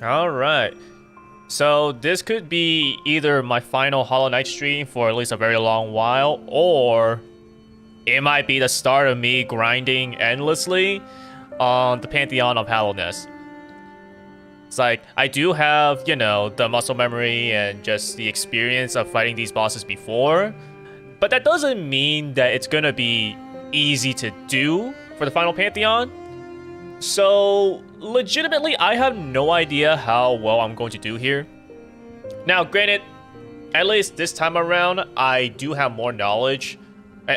Alright. So this could be either my final Hollow Knight stream for at least a very long while, or it might be the start of me grinding endlessly on the Pantheon of Hallowness. It's like, I do have, you know, the muscle memory and just the experience of fighting these bosses before, but that doesn't mean that it's gonna be easy to do for the final Pantheon. So, legitimately, I have no idea how well I'm going to do here. Now, granted, at least this time around, I do have more knowledge.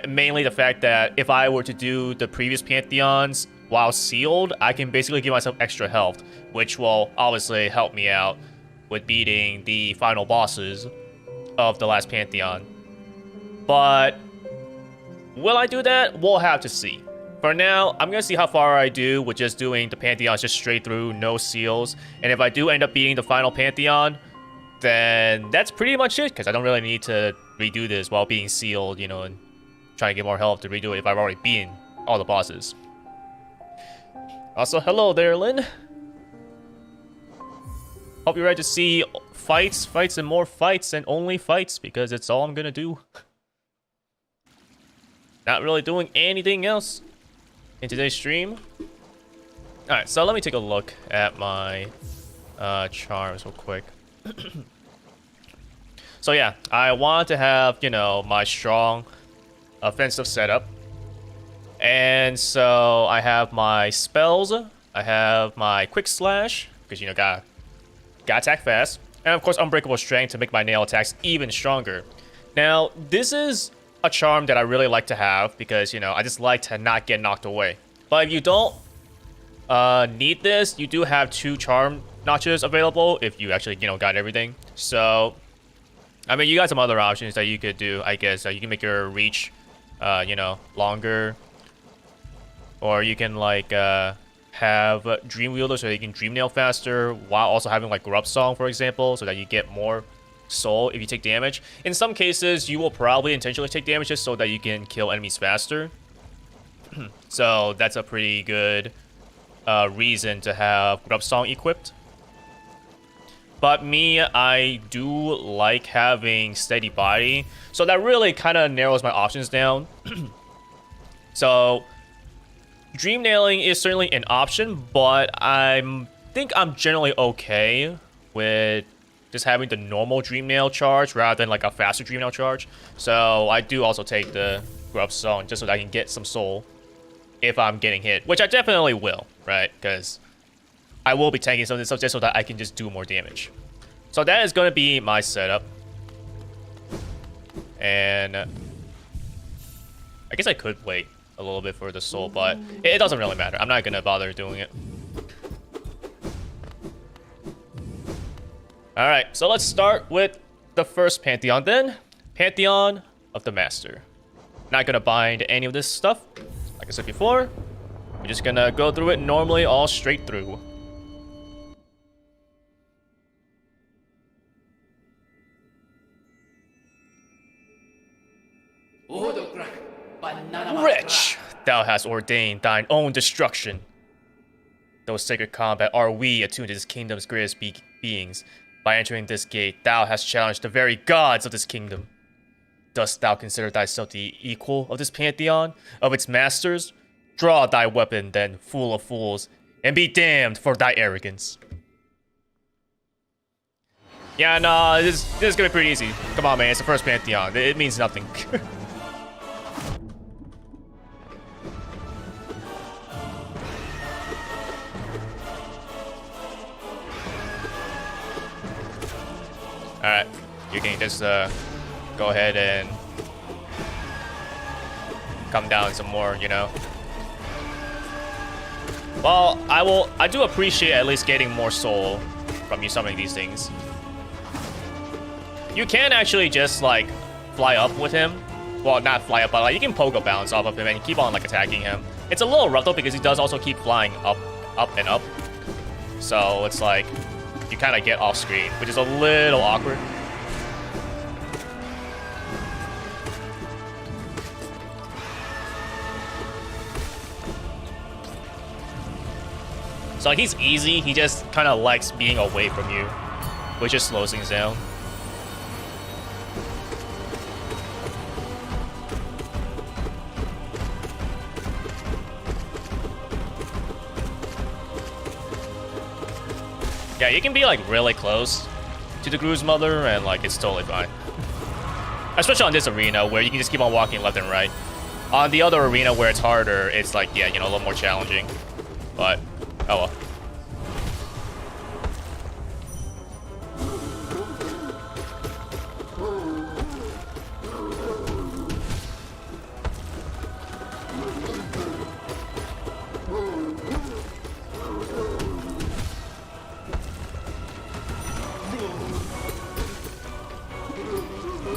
Mainly the fact that if I were to do the previous Pantheons while sealed, I can basically give myself extra health, which will obviously help me out with beating the final bosses of the last Pantheon. But will I do that? We'll have to see. For now, I'm going to see how far I do with just doing the Pantheons just straight through, no seals. And if I do end up beating the final Pantheon, then that's pretty much it, because I don't really need to redo this while being sealed, you know, and trying to get more health to redo it if I've already beaten all the bosses. Also, hello there, Lynn. Hope you're ready to see fights, and more fights, and only fights, because it's all I'm going to do. Not really doing anything else in today's stream. Alright, so let me take a look at my charms real quick. So yeah, I want to have, you know, my strong offensive setup. And so I have my spells, I have my quick slash, because, you know, gotta attack fast. And of course, unbreakable strength to make my nail attacks even stronger. Now, this is a charm that I really like to have because, you know, I just like to not get knocked away. But if you don't need this, you do have 2 charm notches available if you actually, you know, got everything. So, I mean, you got some other options that you could do, I guess. You can make your reach, you know, longer. Or you can, like, have Dream Wielder so you can Dream Nail faster while also having, like, Grub Song, for example, so that you get more soul if you take damage. In some cases, you will probably intentionally take damage just so that you can kill enemies faster. So that's a pretty good reason to have Grub Song equipped. But me, I do like having Steady Body, so that really kind of narrows my options down. So Dream Nailing is certainly an option, but I think I'm generally okay with just having the normal Dream Nail charge rather than like a faster Dream Nail charge. So I do also take the Grub Song just so that I can get some soul if I'm getting hit, which I definitely will, right? Because I will be tanking some of this stuff just so that I can just do more damage. So that is going to be my setup. And I guess I could wait a little bit for the soul, but it doesn't really matter. I'm not going to bother doing it. Alright, so let's start with the first Pantheon then. Pantheon of the Master. Not going to bind any of this stuff. Like I said before, we're just going to go through it normally, all straight through. Wretch, thou hast ordained thine own destruction. Though sacred combat are we attuned to this kingdom's greatest beings. By entering this gate, thou hast challenged the very gods of this kingdom. Dost thou consider thyself the equal of this pantheon, of its masters? Draw thy weapon, then, fool of fools, and be damned for thy arrogance. Yeah, no, this is gonna be pretty easy. Come on, man, it's the first Pantheon. It means nothing. Alright, you can just go ahead and come down some more, you know. Well, I do appreciate at least getting more soul from you summoning these things. You can actually just like fly up with him. Well, not fly up, but like you can pogo bounce off of him and keep on like attacking him. It's a little rough though because he does also keep flying up and up. So it's like you kind of get off screen, which is a little awkward. So like he's easy, he just kind of likes being away from you, which just slows things down. Yeah, you can be like really close to the Gru's mother and like it's totally fine. Especially on this arena where you can just keep on walking left and right. On the other arena where it's harder, it's like, yeah, you know, a little more challenging. But, oh well.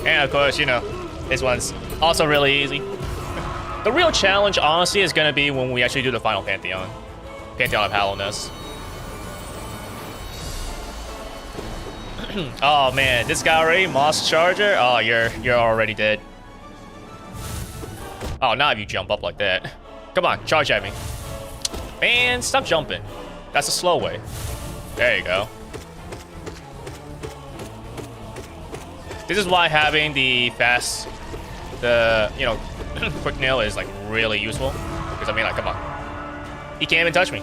And of course, you know, this one's also really easy. The real challenge, honestly, is going to be when we actually do the final Pantheon. Pantheon of Hallowness. Oh man, this guy already, Moss Charger? Oh, you're already dead. Oh, now if you jump up like that. Come on, charge at me. Man, stop jumping. That's a slow way. There you go. This is why having the fast, you know, quick nail is like really useful. Because I mean, like, come on. He can't even touch me.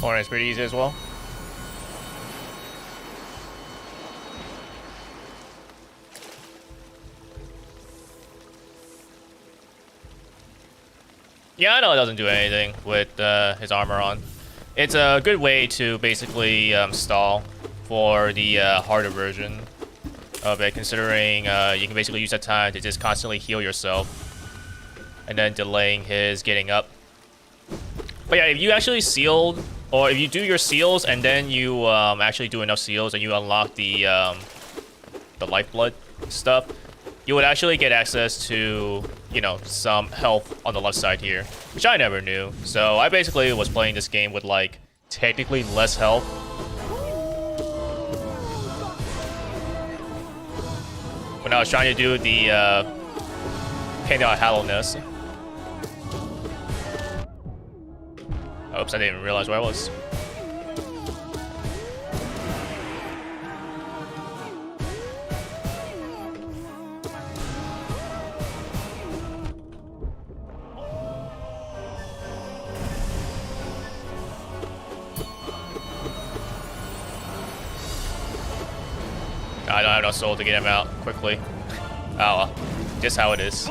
Hornet is pretty easy as well. Yeah, I know it doesn't do anything with his armor on. It's a good way to basically stall for the harder version of it, considering you can basically use that time to just constantly heal yourself and then delaying his getting up. But yeah, if you actually sealed, or if you do your seals and then you actually do enough seals and you unlock the lifeblood stuff, you would actually get access to, you know, some health on the left side here, which I never knew. So I basically was playing this game with like technically less health. When I was trying to do the Pantheon Hallowness. Oops, I didn't even realize where I was. I don't have enough soul to get him out quickly. Oh well, just how it is.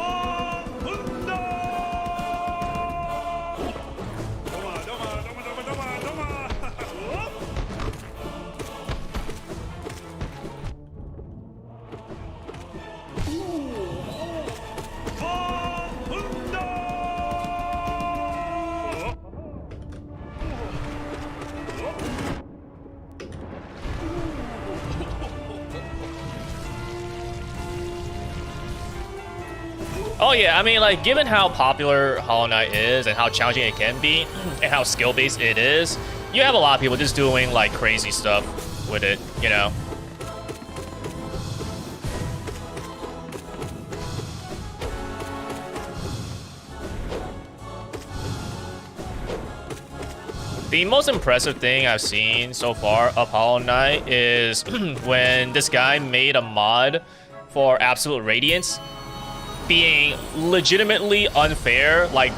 Oh yeah, I mean, like, given how popular Hollow Knight is and how challenging it can be, and how skill-based it is, you have a lot of people just doing, like, crazy stuff with it, you know? The most impressive thing I've seen so far of Hollow Knight is when this guy made a mod for Absolute Radiance, being legitimately unfair. Like,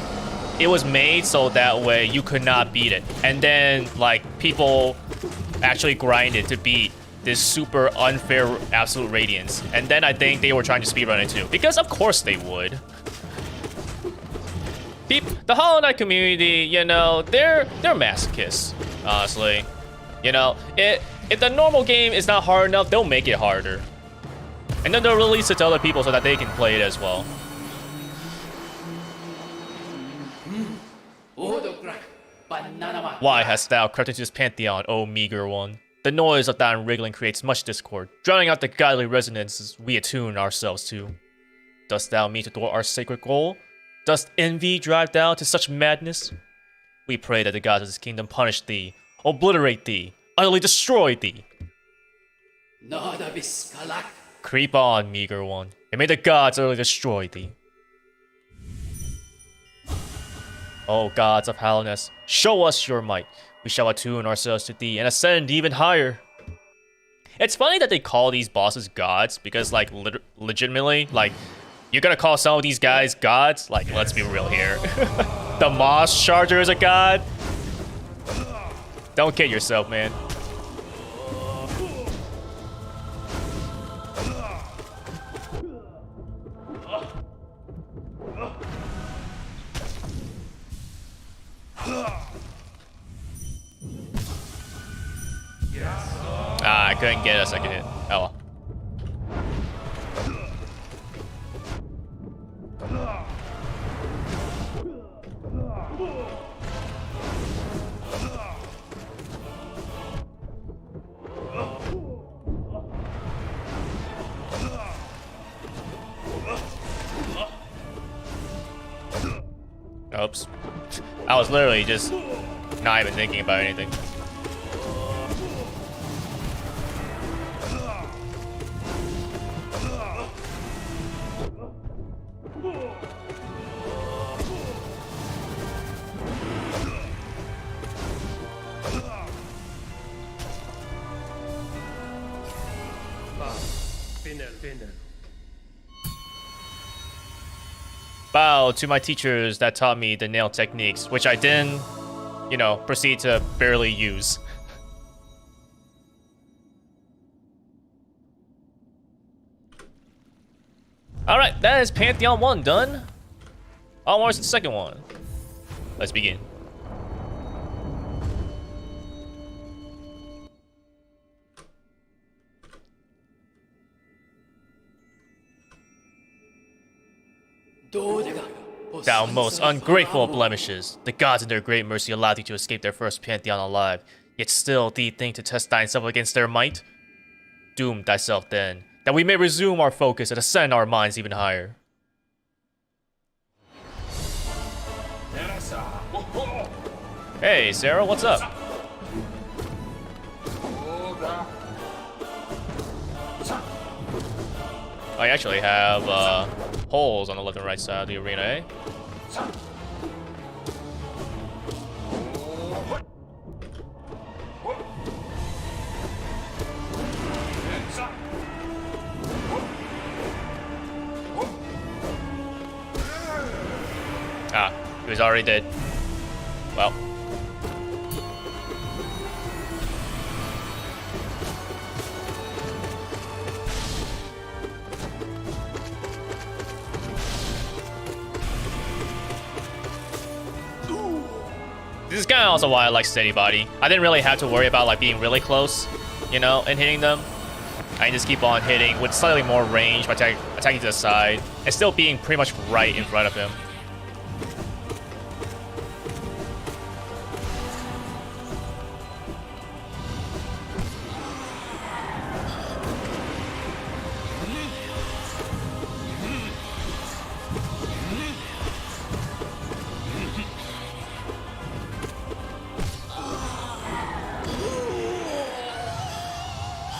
it was made so that way you could not beat it, and then like people actually grinded to beat this super unfair Absolute Radiance, and then I think they were trying to speedrun it too, because of course they would. The Hollow Knight community, you know, they're masochists, honestly. You know, if the normal game is not hard enough, they'll make it harder. And then they'll release it to other people so that they can play it as well. Why hast thou crept into this pantheon, O meager one? The noise of thine wriggling creates much discord, drowning out the godly resonances we attune ourselves to. Dost thou mean to thwart our sacred goal? Dost envy drive thou to such madness? We pray that the gods of this kingdom punish thee, obliterate thee, utterly destroy thee. Creep on, meager one, and may the gods utterly destroy thee. O gods of Hallowness, show us your might. We shall attune ourselves to thee and ascend even higher. It's funny that they call these bosses gods because, like, legitimately, like, you're gonna call some of these guys gods? Like, let's be real here. The Moss Charger is a god? Don't kid yourself, man. Ah, I couldn't get a second hit. Oh well. Oops. I was literally just not even thinking about anything. Bow to my teachers that taught me the nail techniques, which I then, you know, proceed to barely use. Alright, that is Pantheon 1 done. Onwards to the second one. Let's begin. Thou most ungrateful of blemishes, the gods in their great mercy allowed thee to escape their first Pantheon alive, yet still thee think to test thyself against their might? Doom thyself then, that we may resume our focus and ascend our minds even higher. Hey, Sarah, what's up? I actually have holes on the left and right side of the arena, eh? Ah, he was already dead. Well. This is kind of also why I like Steady Body. I didn't really have to worry about like being really close, you know, and hitting them. I can just keep on hitting with slightly more range by attacking to the side and still being pretty much right in front of him.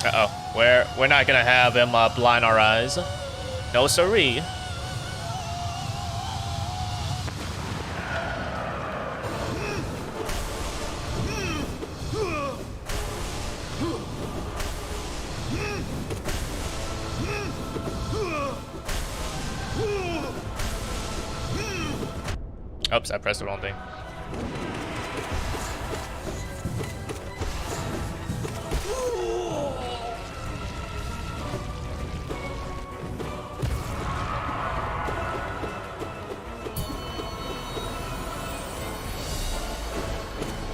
Uh-oh. We're not gonna have him blind our eyes. No siree. Oops, I pressed the wrong thing.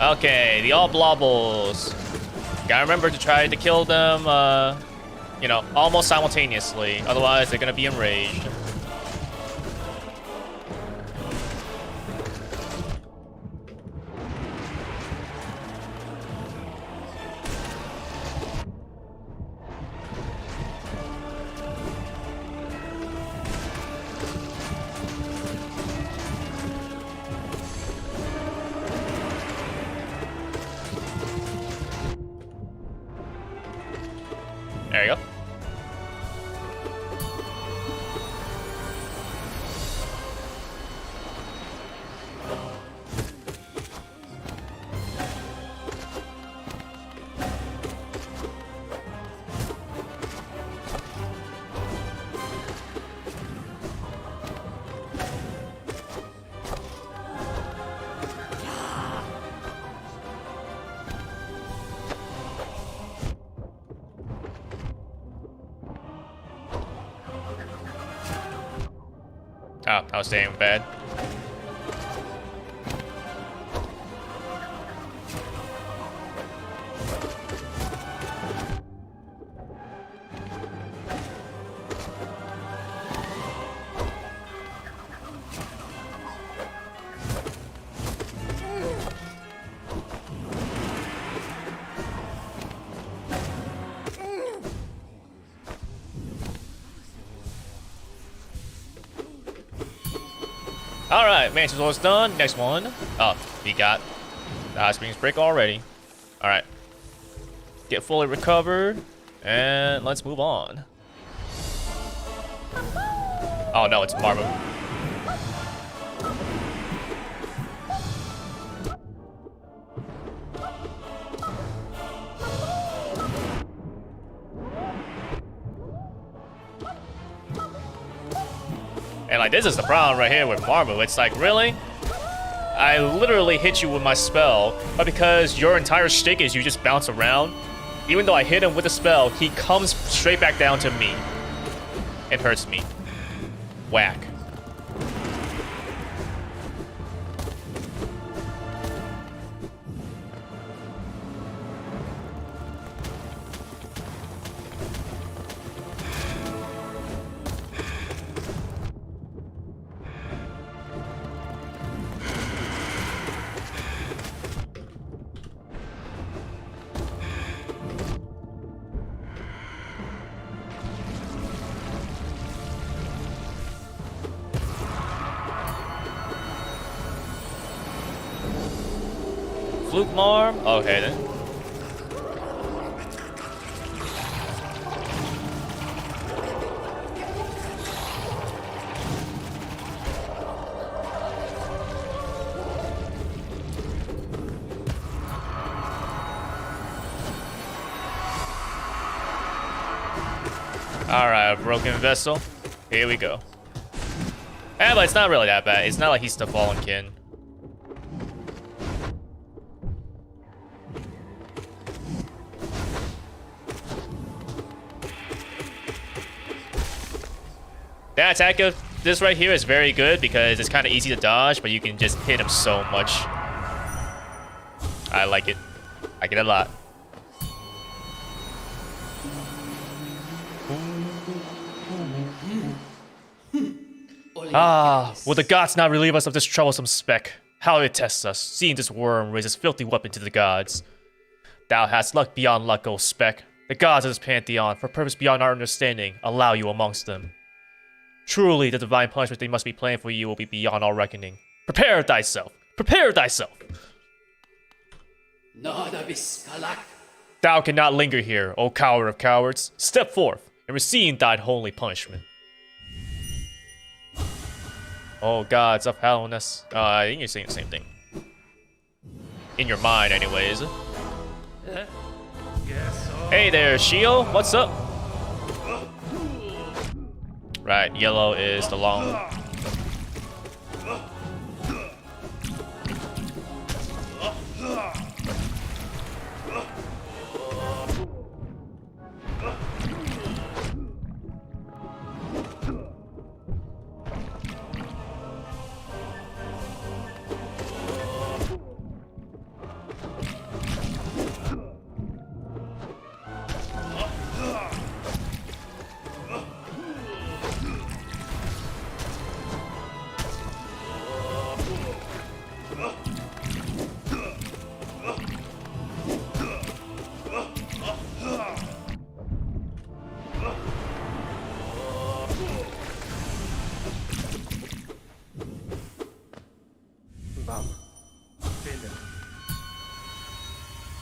Okay, the all blobbles. Gotta remember to try to kill them, you know, almost simultaneously. Otherwise, they're gonna be enraged. Oh, I was staying bad. Alright, Mansion's almost done. Next one. Oh, he got the Hot Springs Break already. Alright. Get fully recovered. And let's move on. Oh no, it's Marble. And like, this is the problem right here with Marble. It's like, really? I literally hit you with my spell, but because your entire shtick is you just bounce around, even though I hit him with a spell, he comes straight back down to me. It hurts me. Whack. Fluke Marm? Okay then. Alright, a broken vessel. Here we go. Yeah, but it's not really that bad. It's not like he's the fallen kin. That attack of this right here is very good because it's kind of easy to dodge, but you can just hit him so much. I like it. I like it a lot. Ah, will the gods not relieve us of this troublesome speck? How it tests us, seeing this worm raise its filthy weapon to the gods. Thou hast luck beyond luck, O speck. The gods of this pantheon, for purpose beyond our understanding, allow you amongst them. Truly, the divine punishment they must be planning for you will be beyond our reckoning. Prepare thyself! Prepare thyself! Thou cannot linger here, O coward of cowards. Step forth and receive thine holy punishment. Oh, gods of hellness. I think you're saying the same thing. In your mind, anyways. Hey there, Shio. What's up? Right, yellow is the long.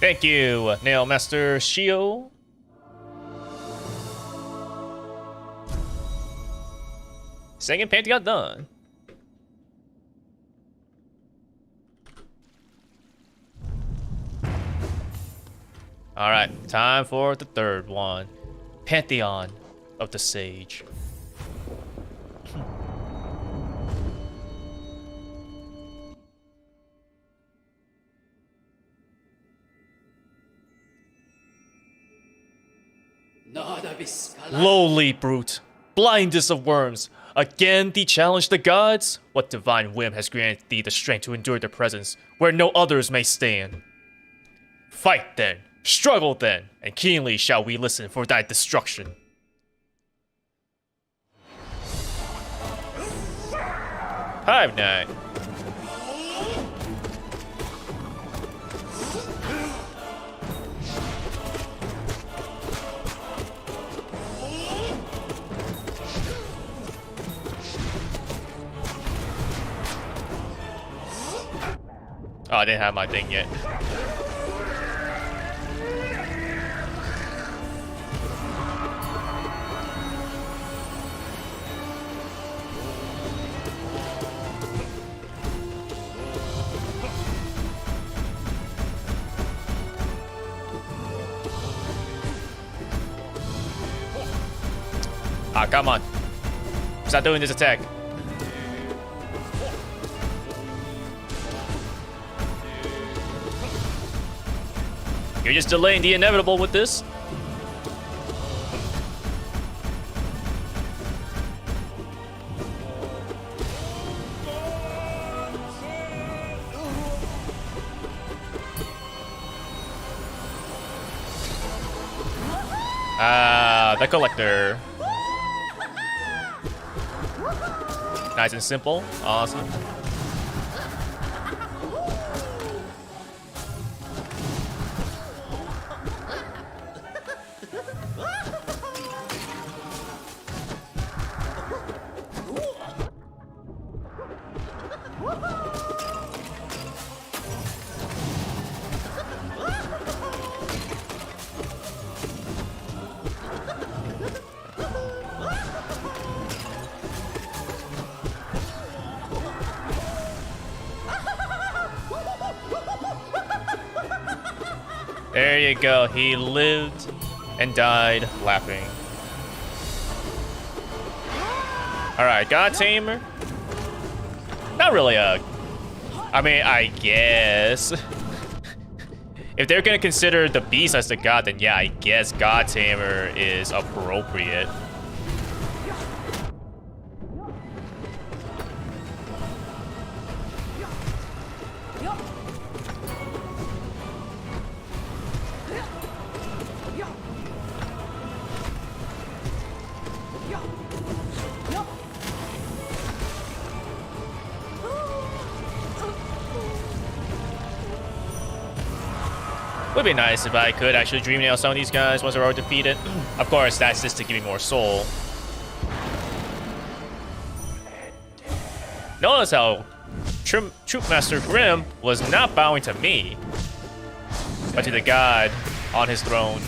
Thank you, Nail Master Shio. Second Pantheon done. Alright, time for the third one. Pantheon of the Sage. Lowly brute, blindest of worms, Again thee challenge the gods? What divine whim has granted thee the strength to endure their presence, where no others may stand? Fight then, struggle then, and keenly shall we listen for thy destruction. Hive Knight. Oh, I didn't have my thing yet. Ah, come on. Stop doing this attack. You're just delaying the inevitable with this. Ah, the collector. Nice and simple. Awesome. There you go. He lived and died laughing. Alright, God Tamer. Not really a... I mean, I guess. If they're gonna consider the beast as the god, then yeah, I guess God Tamer is appropriate. Would be nice if I could actually dream nail some of these guys once they're all defeated. Of course, that's just to give me more soul. Notice how Troopmaster Grimm was not bowing to me, but to the god on his throne.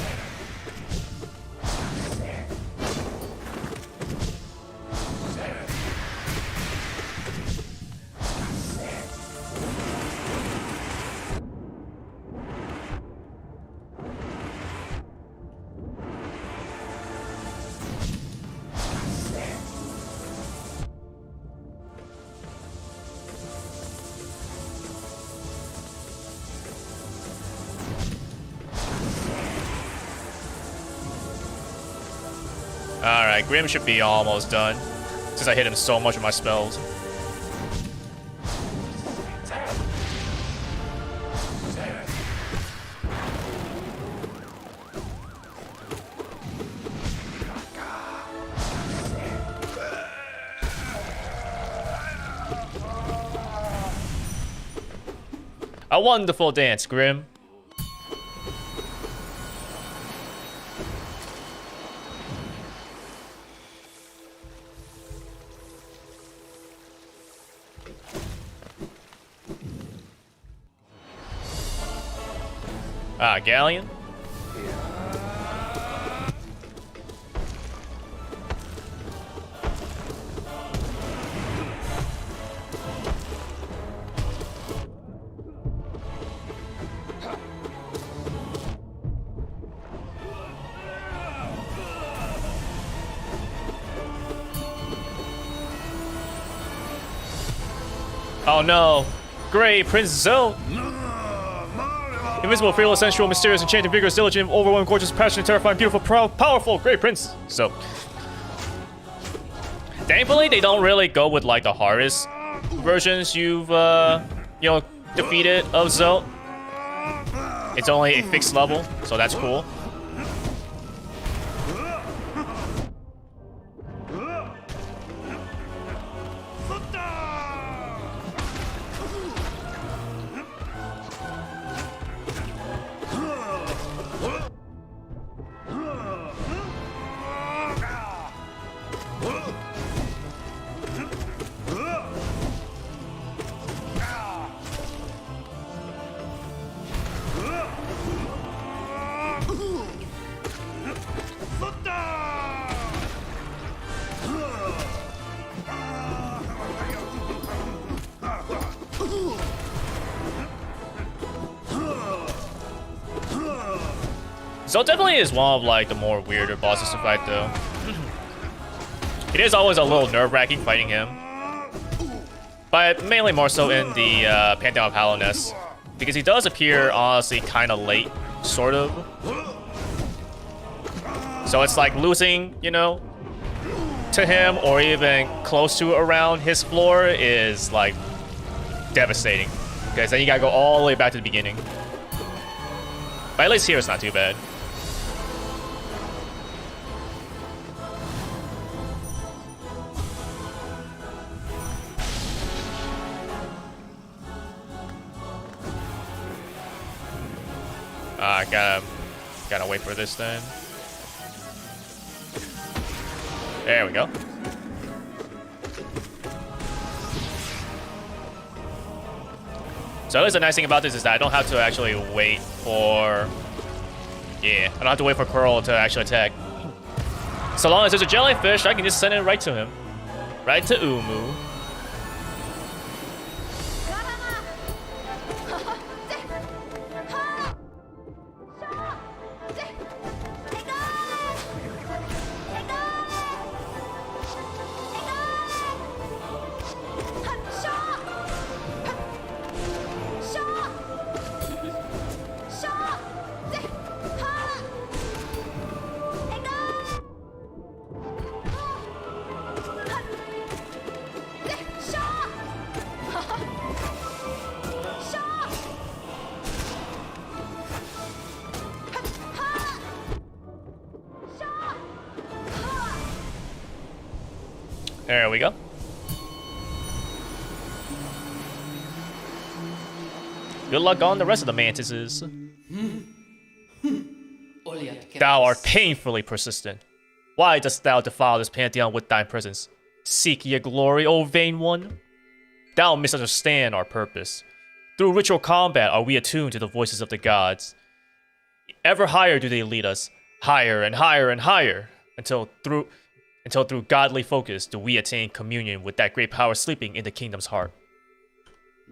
Alright, Grimm should be almost done, since I hit him so much with my spells. A wonderful dance, Grimm. Ah, Galleon. Oh no, Grey Prince Zone. Invisible, fearless, sensual, mysterious, enchanted, vigorous, diligent, overwhelming, gorgeous, passionate, terrifying, beautiful, proud, powerful, Grey Prince. So, Thankfully, they don't really go with like the hardest versions you've defeated of Zolt. It's only a fixed level, so that's cool. So definitely is one of like the more weirder bosses to fight though. It is always a little nerve-wracking fighting him. But mainly more so in the Pantheon of Hallowness. Because he does appear honestly kind of late, sort of. So it's like losing, you know, to him or even close to around his floor is like devastating. Because then you gotta go all the way back to the beginning. But at least here it's not too bad. Gotta wait for this then. There we go. So the nice thing about this is that I don't have to actually wait for... Yeah, I don't have to wait for Curl to actually attack. So long as there's a jellyfish, I can just send it right to him. Right to Umu. There we go. Good luck on the rest of the mantises. Thou art painfully persistent. Why dost thou defile this Pantheon with thy presence? Seek ye glory, O vain one? Thou misunderstand our purpose. Through ritual combat are we attuned to the voices of the gods. Ever higher do they lead us, higher and higher and higher, until through godly focus do we attain communion with that great power sleeping in the kingdom's heart.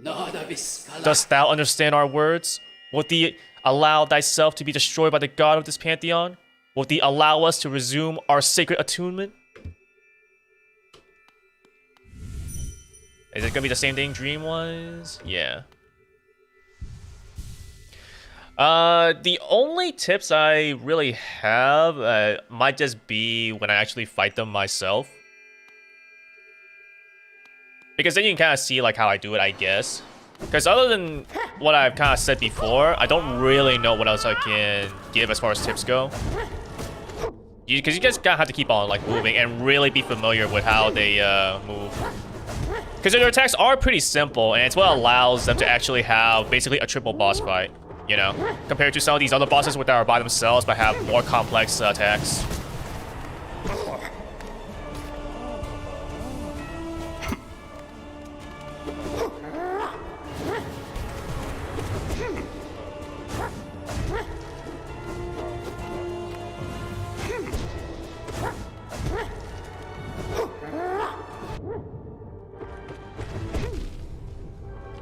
Dost thou understand our words? Wilt thee allow thyself to be destroyed by the god of this Pantheon? Wilt thee allow us to resume our sacred attunement? Is it gonna be the same thing dream-wise? Yeah. The only tips I really have might just be when I actually fight them myself. Because then you can kind of see like how I do it, I guess. Because other than what I've kind of said before, I don't really know what else I can give as far as tips go. Because you just kind of have to keep on like moving and really be familiar with how they move. Because their attacks are pretty simple, and it's what allows them to actually have basically a triple boss fight. You know, compared to some of these other bosses that are by themselves but have more complex attacks.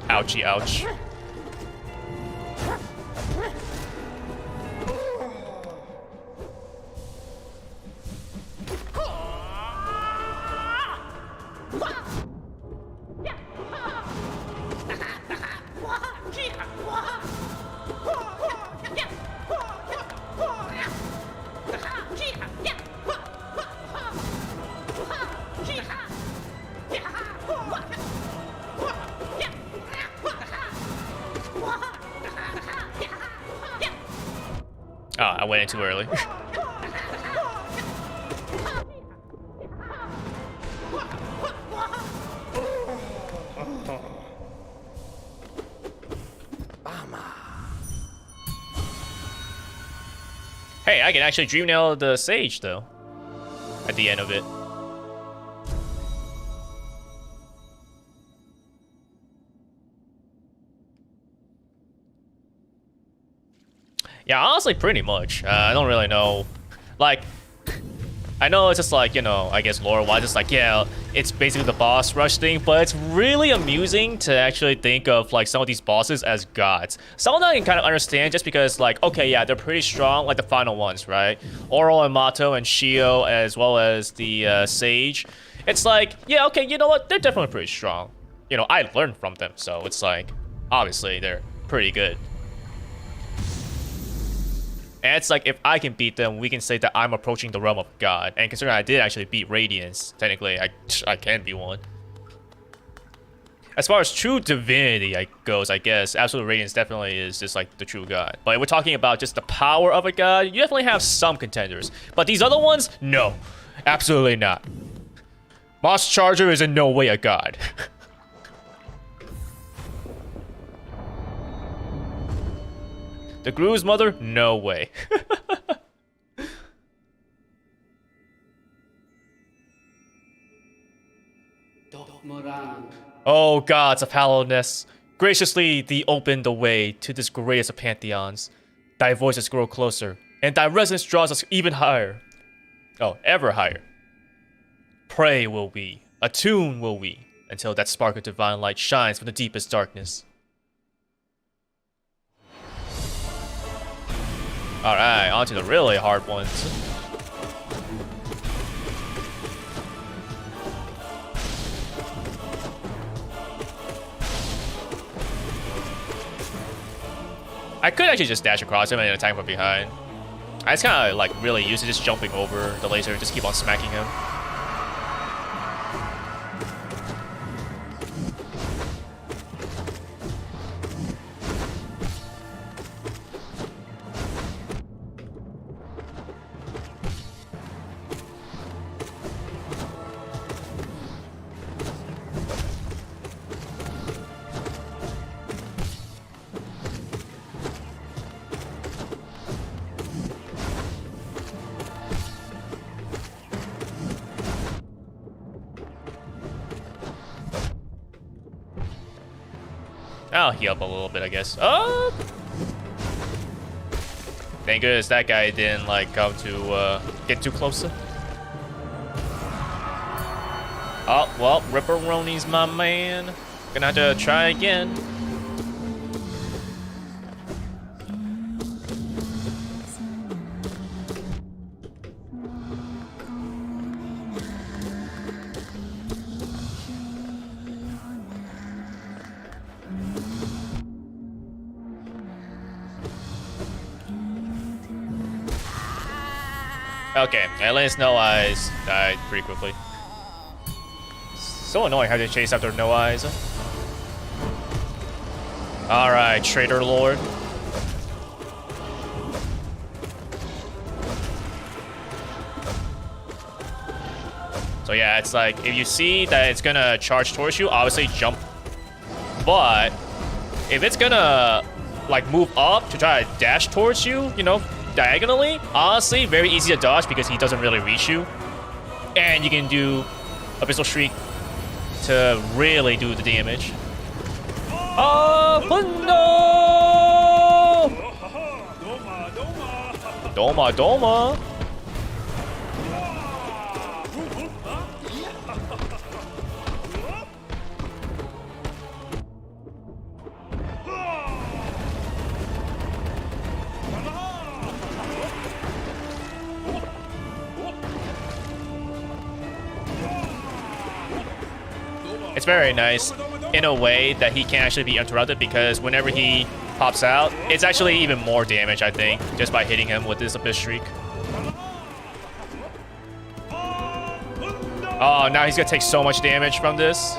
Ouchie, ouch. went in too early. Hey, I can actually dream nail the sage though. At the end of it. Yeah, honestly, pretty much. I don't really know. Like, I know it's just like, you know, I guess lore-wise, it's like, yeah, it's basically the boss rush thing, but it's really amusing to actually think of, like, some of these bosses as gods. Some of them I can kind of understand just because, like, okay, yeah, they're pretty strong, like the final ones, right? Oro and Mato and Shio, as well as the Sage. It's like, yeah, okay, you know what? They're definitely pretty strong. You know, I learned from them, so it's like, obviously, they're pretty good. And it's like, if I can beat them, we can say that I'm approaching the realm of God. And considering I did actually beat Radiance, technically, I can be one. As far as true divinity goes, I guess, Absolute Radiance definitely is just like the true God. But if we're talking about just the power of a God, you definitely have some contenders. But these other ones, no. Absolutely not. Moss Charger is in no way a God. The Gru's mother? No way. Oh gods of hallowedness, graciously thee open the way to this greatest of pantheons. Thy voices grow closer, and thy resonance draws us even higher. Oh, ever higher. Pray will we, attune will we, until that spark of divine light shines from the deepest darkness. Alright, on to the really hard ones. I could actually just dash across him and attack from behind. I just kind of like really used to just jumping over the laser and just keep on smacking him. I'll heal up a little bit, I guess. Oh! Thank goodness that guy didn't, like, come to, get too close. Oh, well, Ripperoni's my man. Gonna have to try again. Okay, at least No Eyes died pretty quickly. So annoying how they chase after No Eyes. Alright, Traitor Lord. So yeah, it's like, if you see that it's gonna charge towards you, obviously jump. But, if it's gonna, like, move up to try to dash towards you, you know, diagonally, honestly, very easy to dodge because he doesn't really reach you. And you can do Abyssal Shriek to really do the damage. Oh, no! Doma, Doma. It's very nice in a way that he can't actually be interrupted because whenever he pops out, it's actually even more damage, I think, just by hitting him with this Abyss Shriek. Oh, now he's gonna take so much damage from this.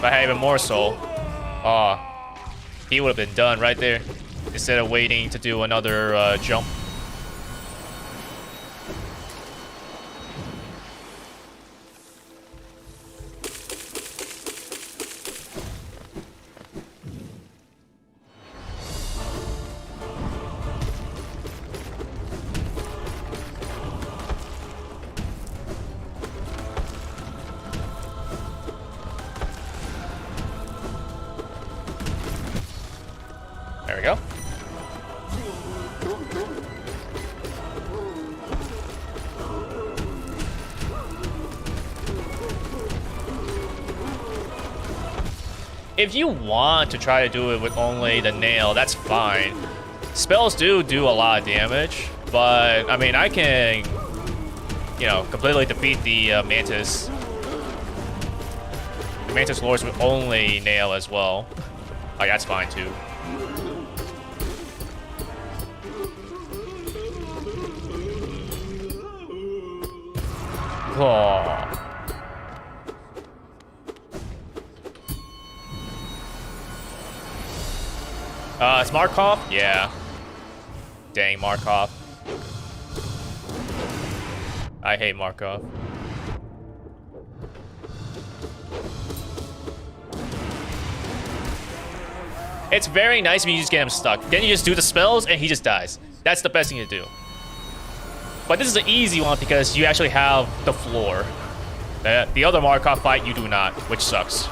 I had even more soul, oh, he would have been done right there instead of waiting to do another jump. There we go. If you want to try to do it with only the nail, that's fine. Spells do a lot of damage, but I mean, I can, you know, completely defeat the Mantis. The Mantis Lords with only nail as well. Like, that's fine too. Oh. It's Markov? Yeah. Dang, Markov. I hate Markov. It's very nice when you just get him stuck. Then you just do the spells and he just dies. That's the best thing to do. But this is an easy one because you actually have the floor. The other Markov fight, you do not, which sucks.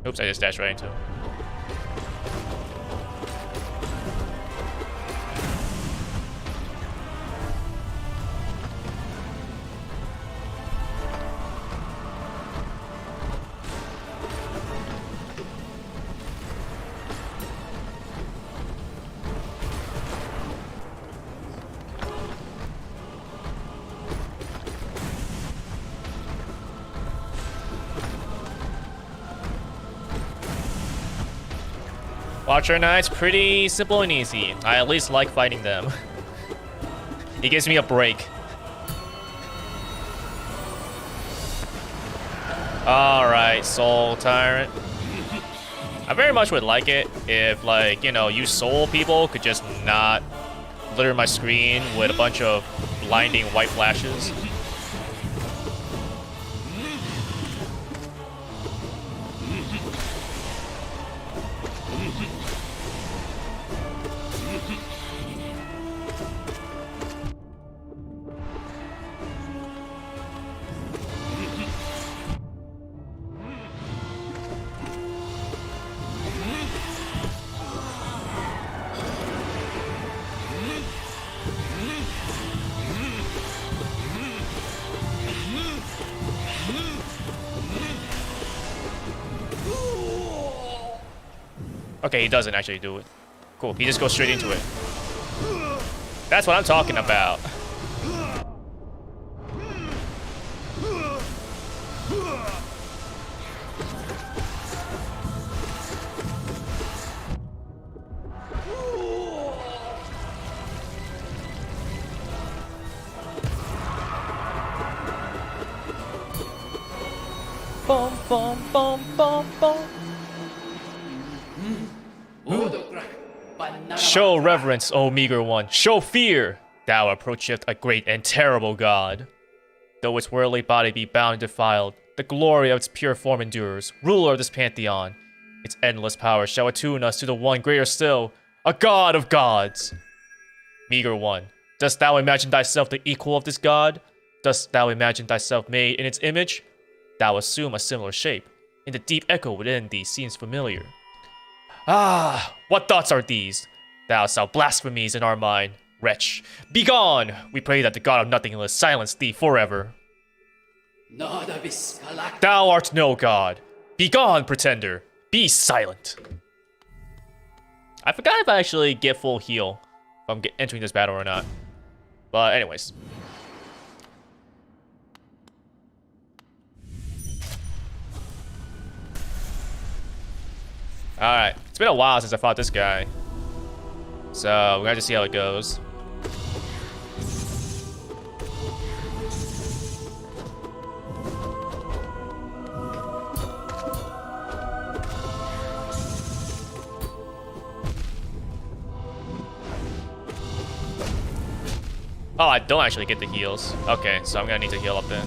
Oops, I just dashed right into him. Watcher Knight's pretty simple and easy. I at least like fighting them. It gives me a break. Alright, Soul Tyrant. I very much would like it if, like, you know, you soul people could just not litter my screen with a bunch of blinding white flashes. Okay, he doesn't actually do it. Cool, he just goes straight into it. That's what I'm talking about. Boom, boom, boom, boom, boom. Show reverence, O meager one. Show fear. Thou approacheth a great and terrible god. Though its worldly body be bound and defiled, the glory of its pure form endures. Ruler of this pantheon, its endless power shall attune us to the one greater still, a god of gods. Meager one, dost thou imagine thyself the equal of this god? Dost thou imagine thyself made in its image? Thou assume a similar shape, and the deep echo within thee seems familiar. Ah, what thoughts are these? Thou shalt blasphemies in our mind. Wretch, begone! We pray that the god of nothingness silence thee forever. Thou art no god. Begone, pretender. Be silent. I forgot if I actually get full heal if I'm entering this battle or not. But anyways. Alright. It's been a while since I fought this guy. So we're gonna just see how it goes. Oh, I don't actually get the heals. Okay, so I'm gonna need to heal up then.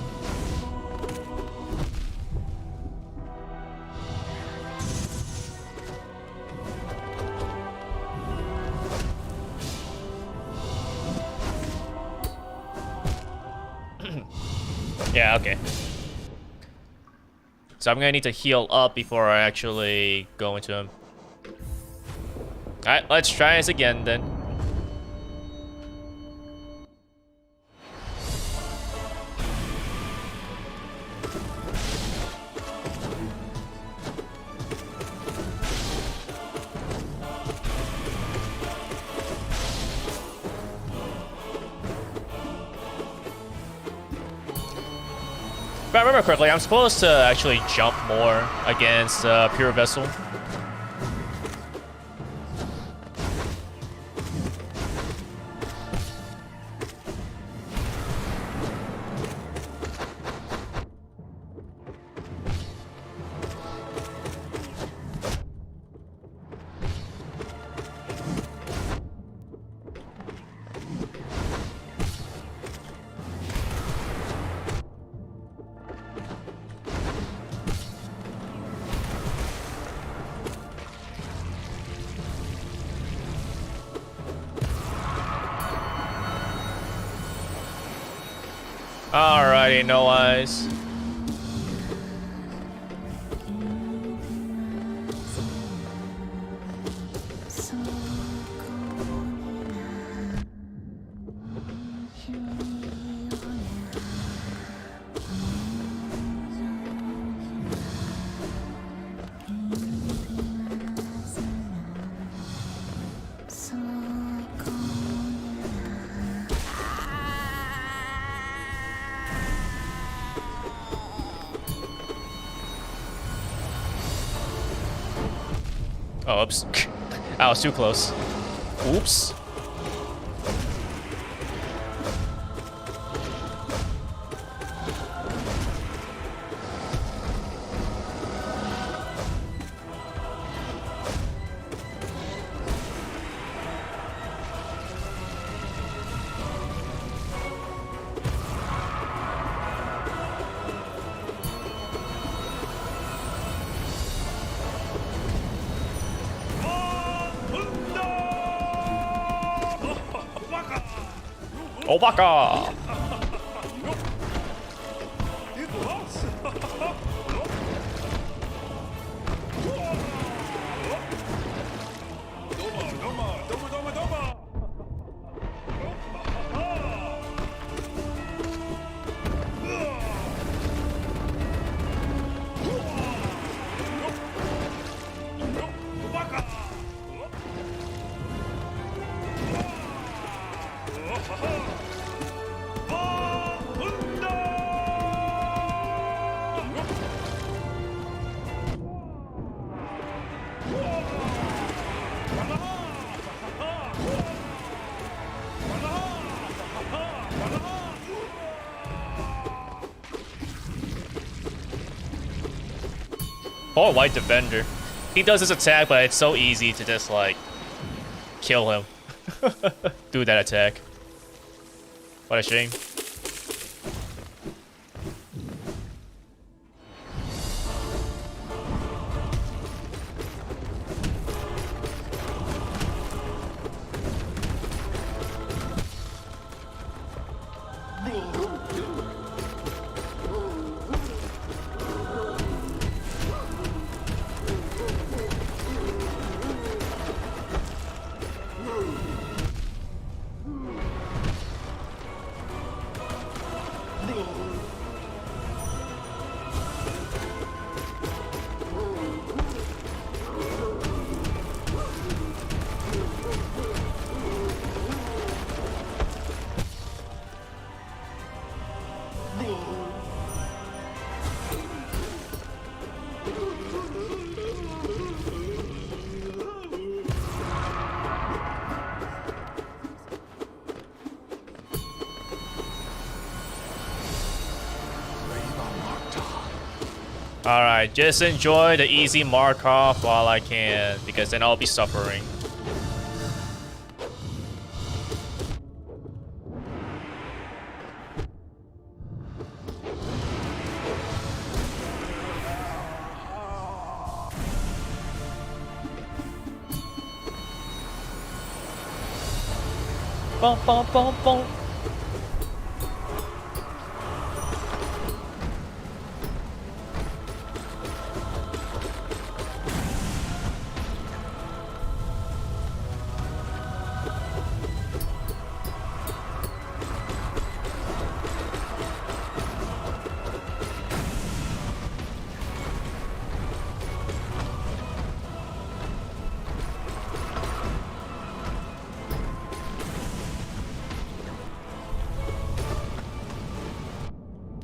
Yeah, okay. So I'm gonna need to heal up before I actually go into him. Alright, let's try this again then. If I remember correctly, I'm supposed to actually jump more against Pure Vessel. Alrighty, no eyes. Oh, oops. I was too close. Oops. Obaka! Poor white defender. He does his attack, but it's so easy to just like kill him. Do that attack. What a shame. Alright, just enjoy the easy Markov while I can, because then I'll be suffering. Bum, bum, bum, bum.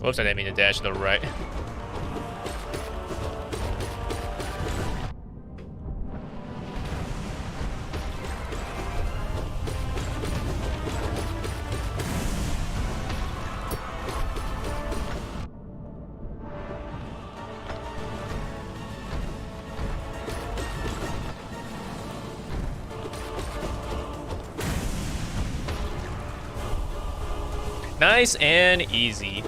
Whoops, I didn't mean to dash to the right. Nice and easy.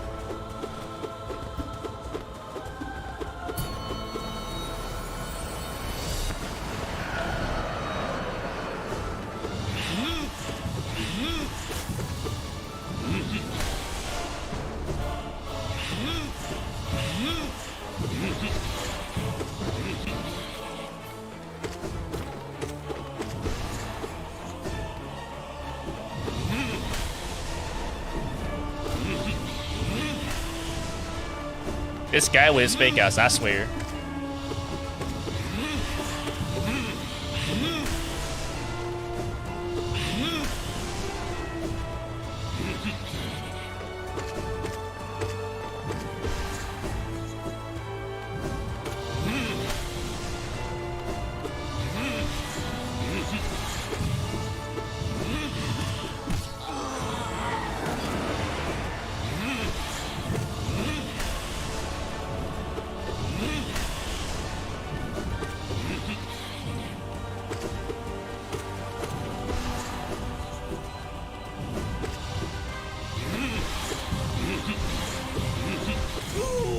This guy with his fake outs, I swear.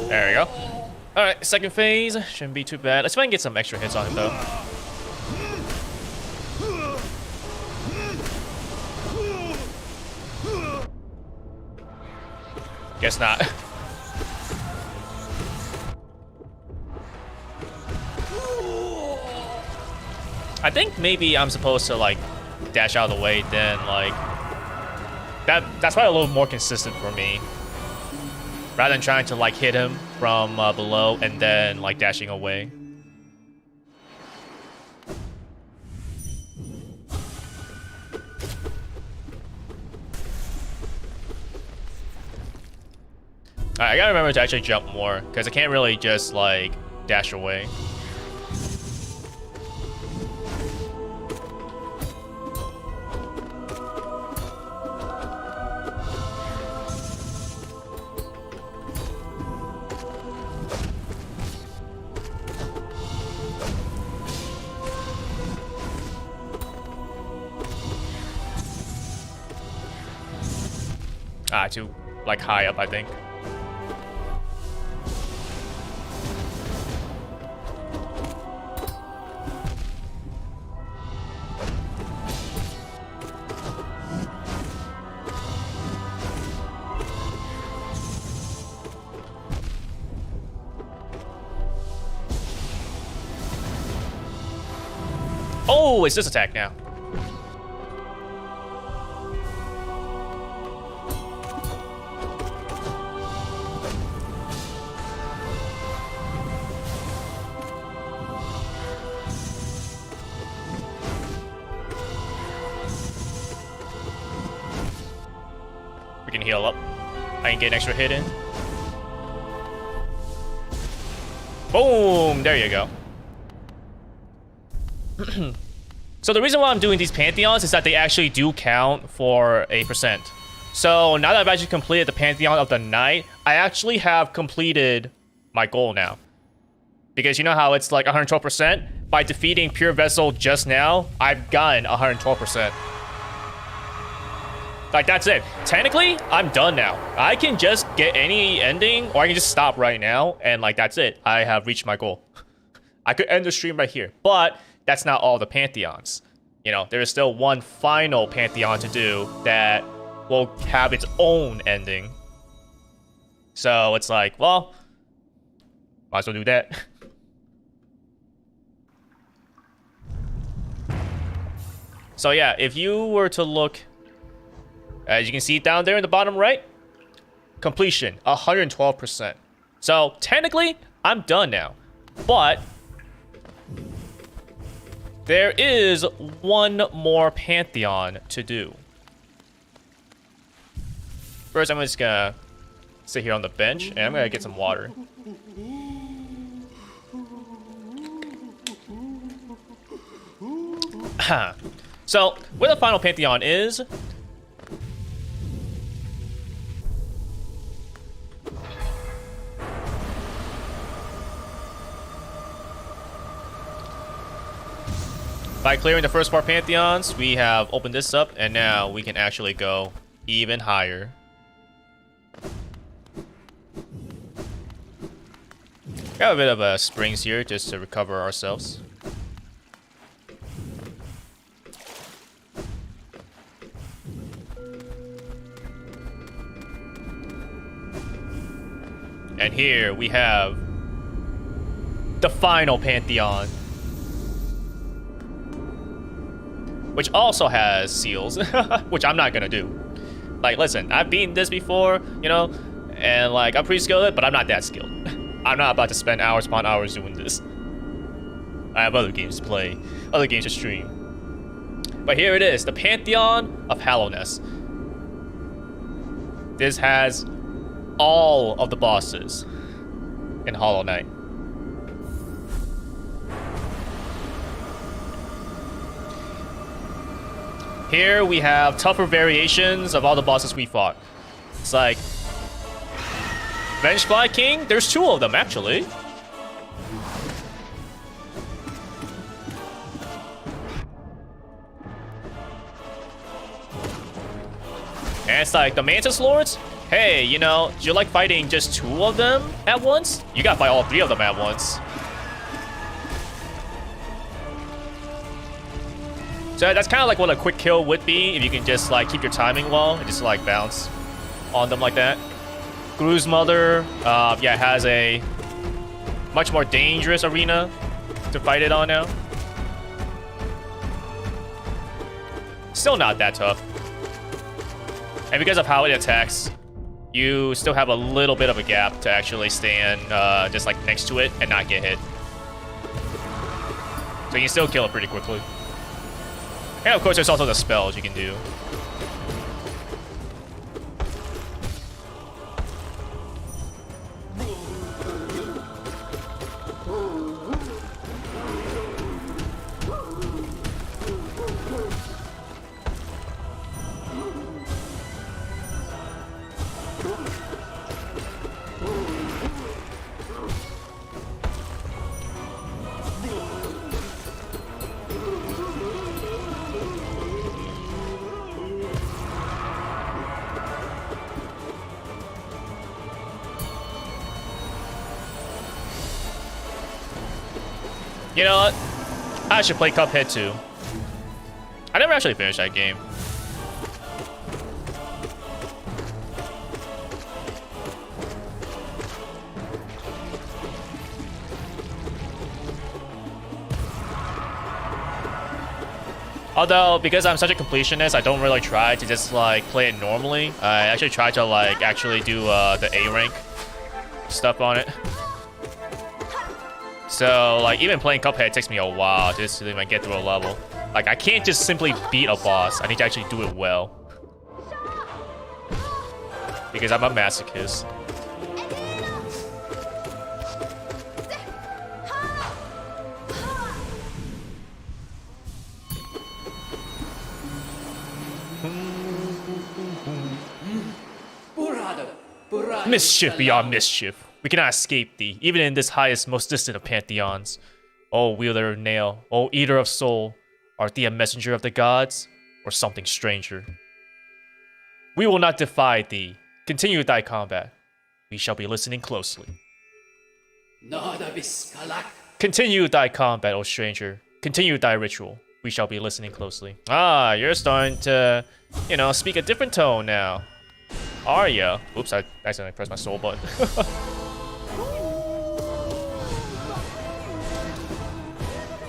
There we go. Alright, second phase. Shouldn't be too bad. Let's try and get some extra hits on him, though. Guess not. I think maybe I'm supposed to, like, dash out of the way, then, like... That's probably a little more consistent for me. Rather than trying to, like, hit him from below and then, like, dashing away. Alright, I gotta remember to actually jump more, because I can't really just, like, dash away. Too, like, high up, I think. Oh, it's this attack now. Heal up. I can get an extra hit in. Boom! There you go. So the reason why I'm doing these Pantheons is that they actually do count for a percent. So now that I've actually completed the Pantheon of the night, I actually have completed my goal now. Because you know how it's like 112%? By defeating Pure Vessel just now, I've gotten 112%. Like, that's it. Technically, I'm done now. I can just get any ending, or I can just stop right now, and like, that's it. I have reached my goal. I could end the stream right here, but that's not all the Pantheons. You know, there is still one final Pantheon to do that will have its own ending. So it's like, well, might as well do that. So yeah, if you were to look, as you can see down there in the bottom right, completion, 112%. So technically, I'm done now. But there is one more Pantheon to do. First, I'm just gonna sit here on the bench, and I'm gonna get some water. So, where the final Pantheon is... By clearing the first 4 Pantheons, we have opened this up, and now we can actually go even higher. Got a bit of springs here just to recover ourselves. And here we have the final Pantheon, which also has seals, which I'm not gonna do. Like, listen, I've beaten this before, you know, and like, I'm pretty skilled at it, but I'm not that skilled. I'm not about to spend hours upon hours doing this. I have other games to play, other games to stream. But here it is, the Pantheon of Hallowness. This has all of the bosses in Hollow Knight. Here we have tougher variations of all the bosses we fought. It's like Vengefly King, there's 2 of them actually. And it's like the Mantis Lords. Hey, you know, do you like fighting just 2 of them at once? You gotta fight all 3 of them at once. So that's kind of like what a quick kill would be if you can just like keep your timing well and just like bounce on them like that. Gru's Mother, yeah, has a much more dangerous arena to fight it on now. Still not that tough. And because of how it attacks, you still have a little bit of a gap to actually stand just like next to it and not get hit. So you can still kill it pretty quickly. And of course, there's also the spells you can do. You know what? I should play Cuphead too. I never actually finished that game. Although, because I'm such a completionist, I don't really try to just like play it normally. I actually try to like actually do the A rank stuff on it. So, like, even playing Cuphead takes me a while just to even get through a level. Like, I can't just simply beat a boss. I need to actually do it well. Because I'm a masochist. Mischief beyond mischief. We cannot escape thee, even in this highest, most distant of pantheons. O wielder of nail, O eater of soul, art thee a messenger of the gods, or something stranger? We will not defy thee. Continue thy combat. We shall be listening closely. Continue thy combat, O stranger. Continue thy ritual. We shall be listening closely. Ah, you're starting to, speak a different tone now. Are ya? Oops, I accidentally pressed my soul button.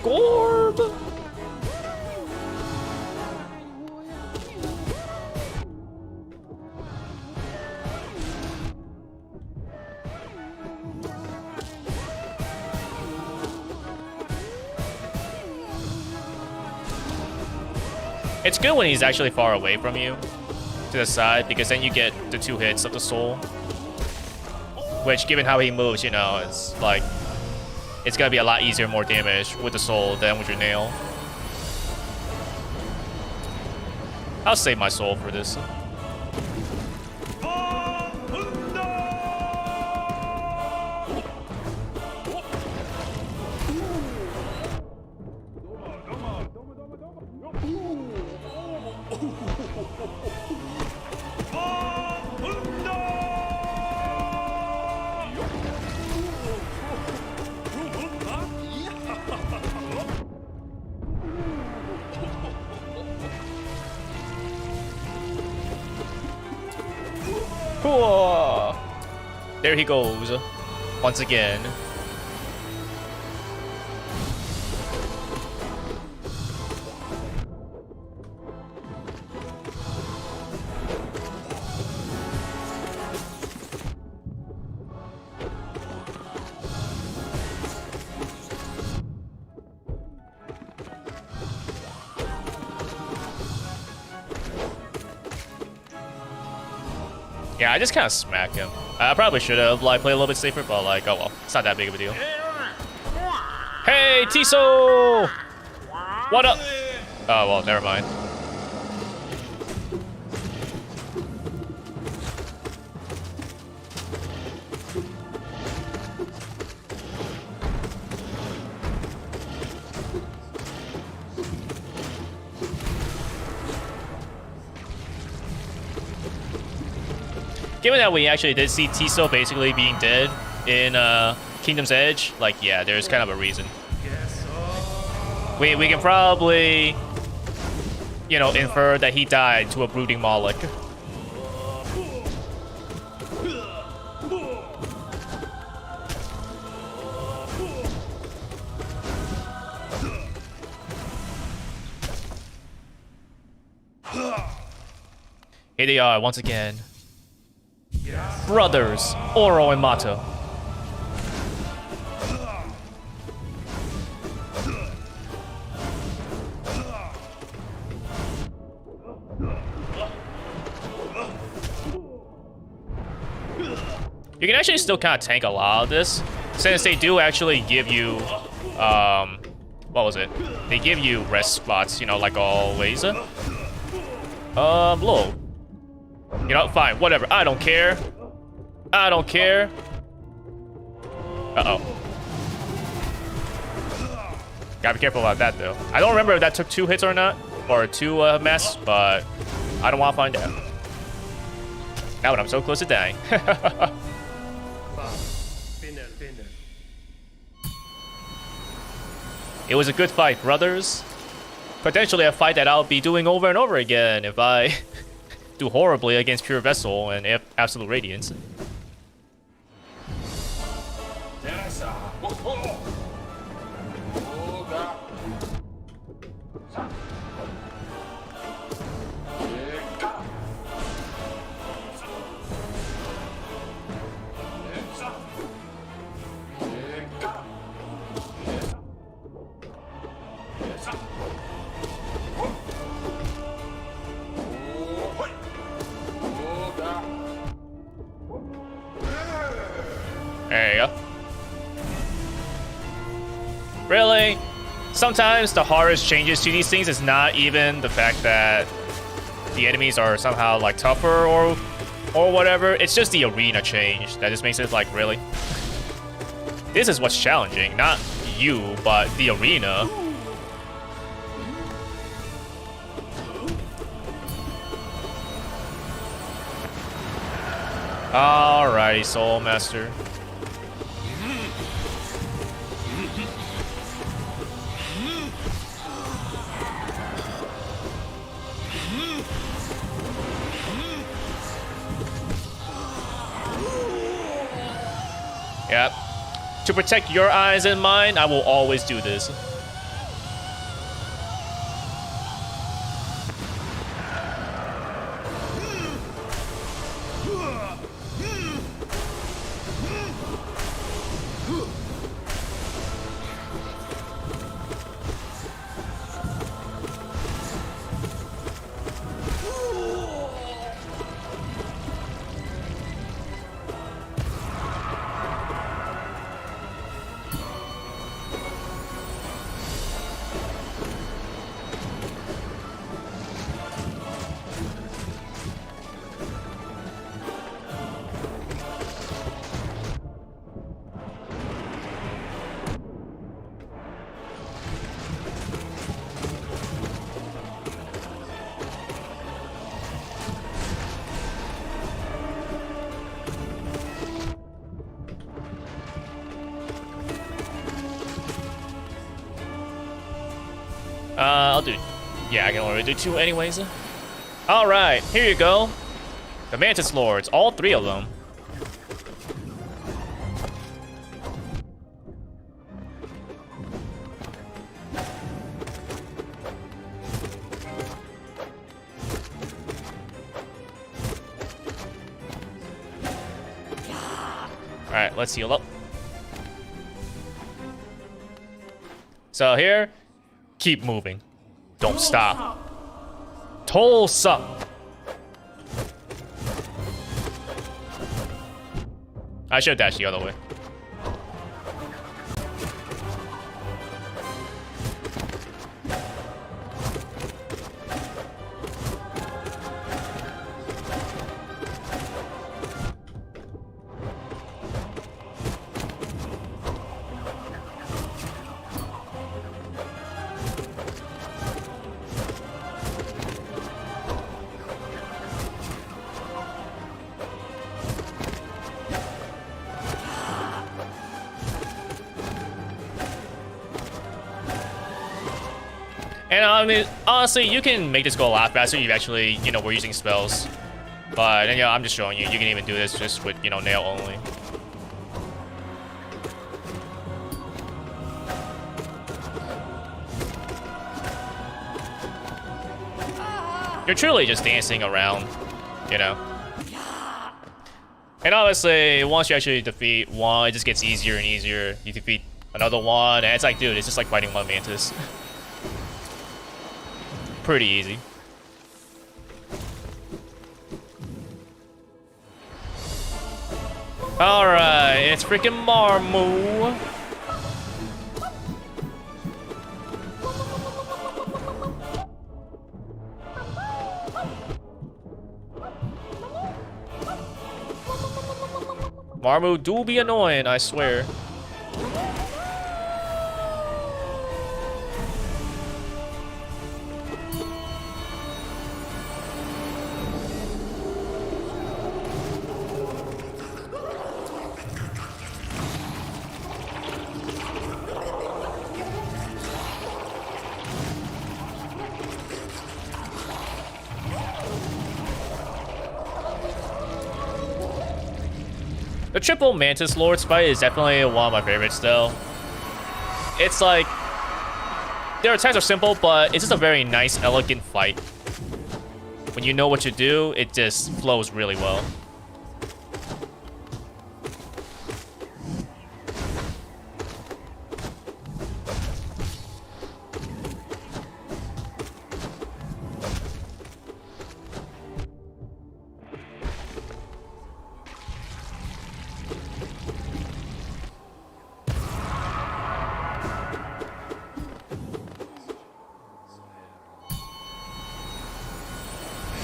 Gorb! It's good when he's actually far away from you, to the side, because then you get the 2 hits of the soul. Which, given how he moves, it's like, it's gonna be a lot easier, more damage with the soul than with your nail. I'll save my soul for this. Cool. There he goes, once again. Yeah, I just kind of smacked him. I probably should have played a little bit safer, but oh well, it's not that big of a deal. Hey, Tiso! What up? Oh well, never mind. Given that we actually did see Tiso basically being dead in Kingdom's Edge, like, yeah, there's kind of a reason. We can probably, infer that he died to a brooding Moloch. Here they are once again. Brothers, Oro and Mato. You can actually still kind of tank a lot of this, since they do actually give you, what was it? They give you rest spots, like always. Low. Fine, whatever. I don't care. I don't care. Uh-oh. Gotta be careful about that, though. I don't remember if that took 2 hits or not, or 2 mess, but I don't want to find out. Now when I'm so close to dying. It was a good fight, brothers. Potentially a fight that I'll be doing over and over again if I do horribly against Pure Vessel and Absolute Radiance. There you go. Really? Sometimes the hardest changes to these things is not even the fact that the enemies are somehow like tougher or or whatever. It's just the arena change that just makes it like, really? This is what's challenging, not you, but the arena. Alrighty, Soul Master. Yep. To protect your eyes and mine, I will always do this. I'll do. Yeah, I can already do 2 anyways. Alright, here you go. The Mantis Lords, all 3 of them. Alright, let's heal up. So here, keep moving. Don't stop. Tulsa. I should have dashed the other way. And I mean, honestly, you can make this go a lot faster if you actually, you know, we're using spells. But, you know, I'm just showing you. You can even do this just with, you know, nail only. You're truly just dancing around, you know. And obviously, once you actually defeat one, it just gets easier and easier. You defeat another one, and it's like, dude, it's just like fighting one Mantis. Pretty easy. Alright, it's freaking Marmu. Marmu do be annoying, I swear. The triple Mantis Lords fight is definitely one of my favorites, though. It's like, their attacks are simple, but it's just a very nice, elegant fight. When you know what to do, it just flows really well.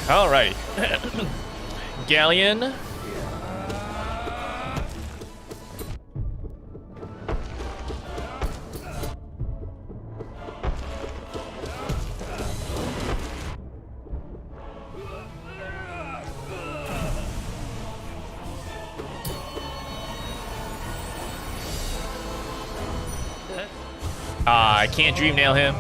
Alrighty. Galleon. I can't dream nail him.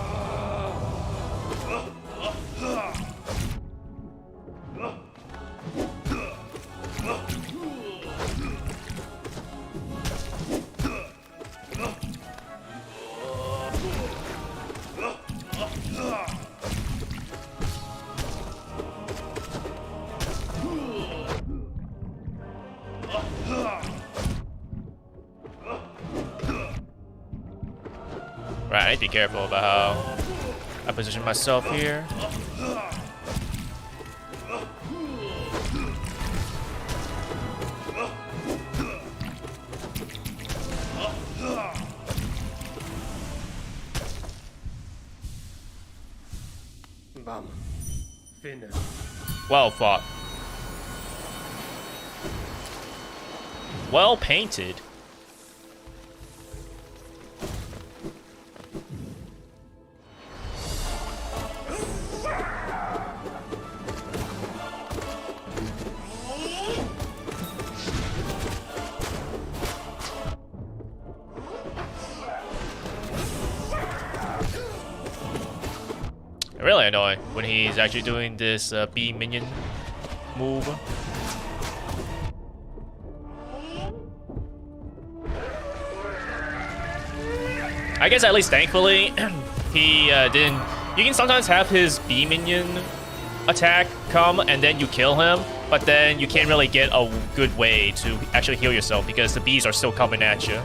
Right, I need to be careful about how I position myself here. Well fought. Well painted. Really annoying when he's actually doing this B minion move. I guess at least thankfully he didn't. You can sometimes have his B minion attack come and then you kill him, but then you can't really get a good way to actually heal yourself because the bees are still coming at you.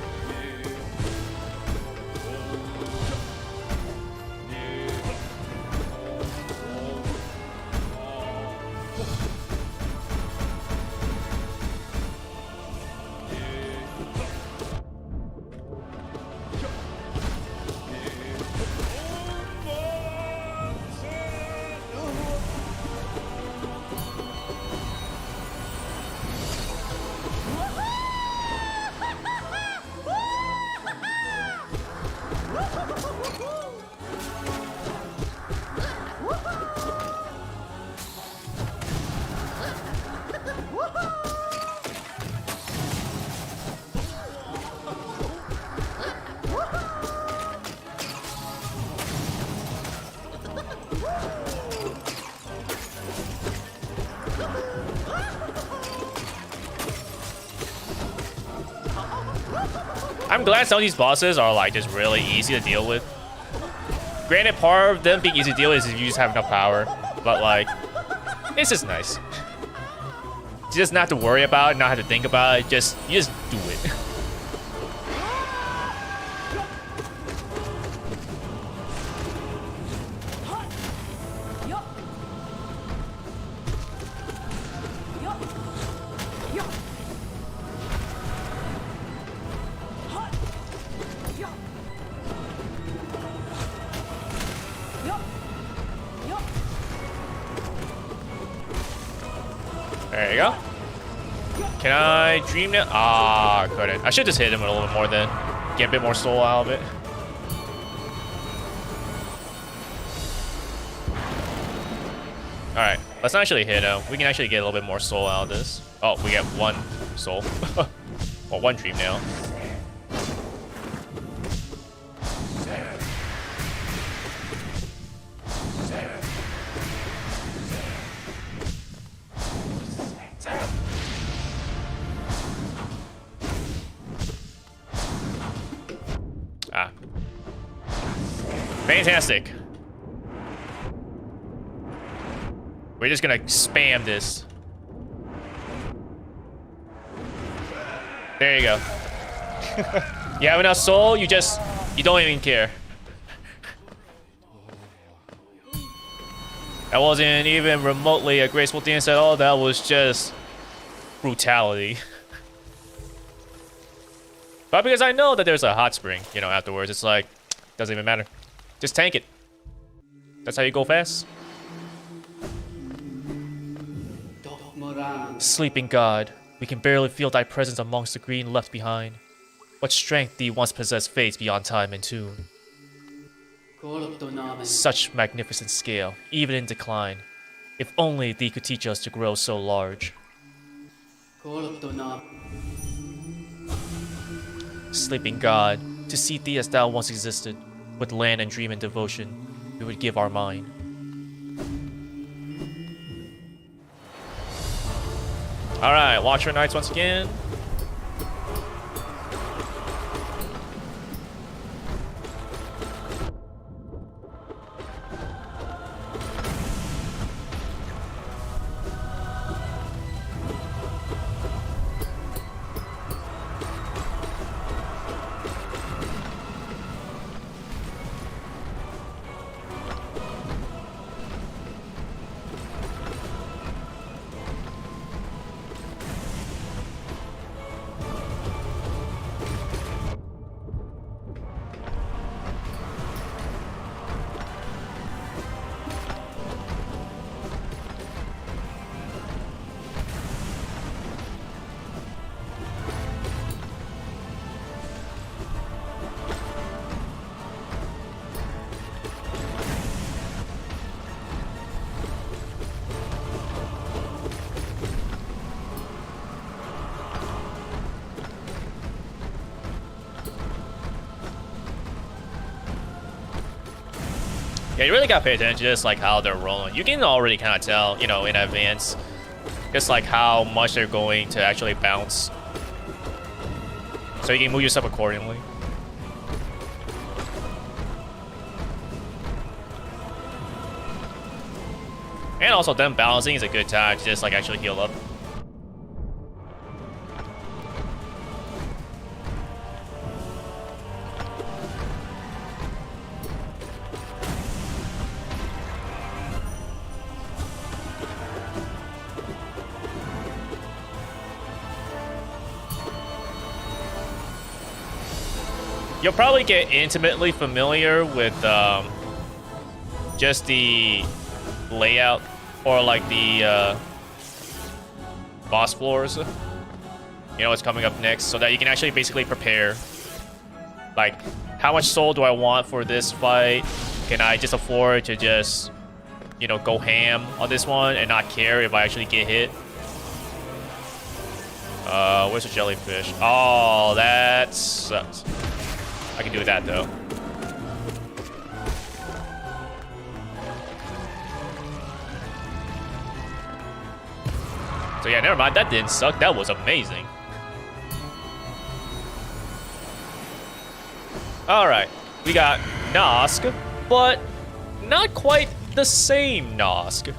I'm glad some of these bosses are like just really easy to deal with. Granted, part of them being easy to deal with is if you just have enough power, but like, it's just nice. You just not have to worry about it, not have to think about it. You just do it. There you go. Can I dream now? Ah, I couldn't. I should just hit him a little bit more then. Get a bit more soul out of it. Alright, let's not actually hit him. We can actually get a little bit more soul out of this. Oh, we get one soul. Or one dream nail. Ah. Fantastic. We're just gonna spam this. There you go. You have enough soul, you don't even care. That wasn't even remotely a graceful dance at all, that was just brutality. But because I know that there's a hot spring, you know, afterwards, it's like, doesn't even matter. Just tank it. That's how you go fast. Sleeping god, we can barely feel thy presence amongst the green left behind. What strength thee once possessed fades beyond time and tune. Such magnificent scale, even in decline. If only thee could teach us to grow so large. Sleeping god, to see thee as thou once existed, with land and dream and devotion, we would give our mind. Alright, Watcher Knights once again. Yeah, you really gotta pay attention to just like how they're rolling. You can already kind of tell, you know, in advance, just like how much they're going to actually bounce. So you can move yourself accordingly. And also them balancing is a good time to just like actually heal up. You'll probably get intimately familiar with just the layout or like the boss floors. You know what's coming up next, so that you can actually basically prepare. Like, how much soul do I want for this fight? Can I just afford to just, you know, go ham on this one and not care if I actually get hit? Where's the jellyfish? Oh, that sucks. I can do that though. So yeah, never mind. That didn't suck. That was amazing. Alright. We got Nosk, but not quite the same Nosk.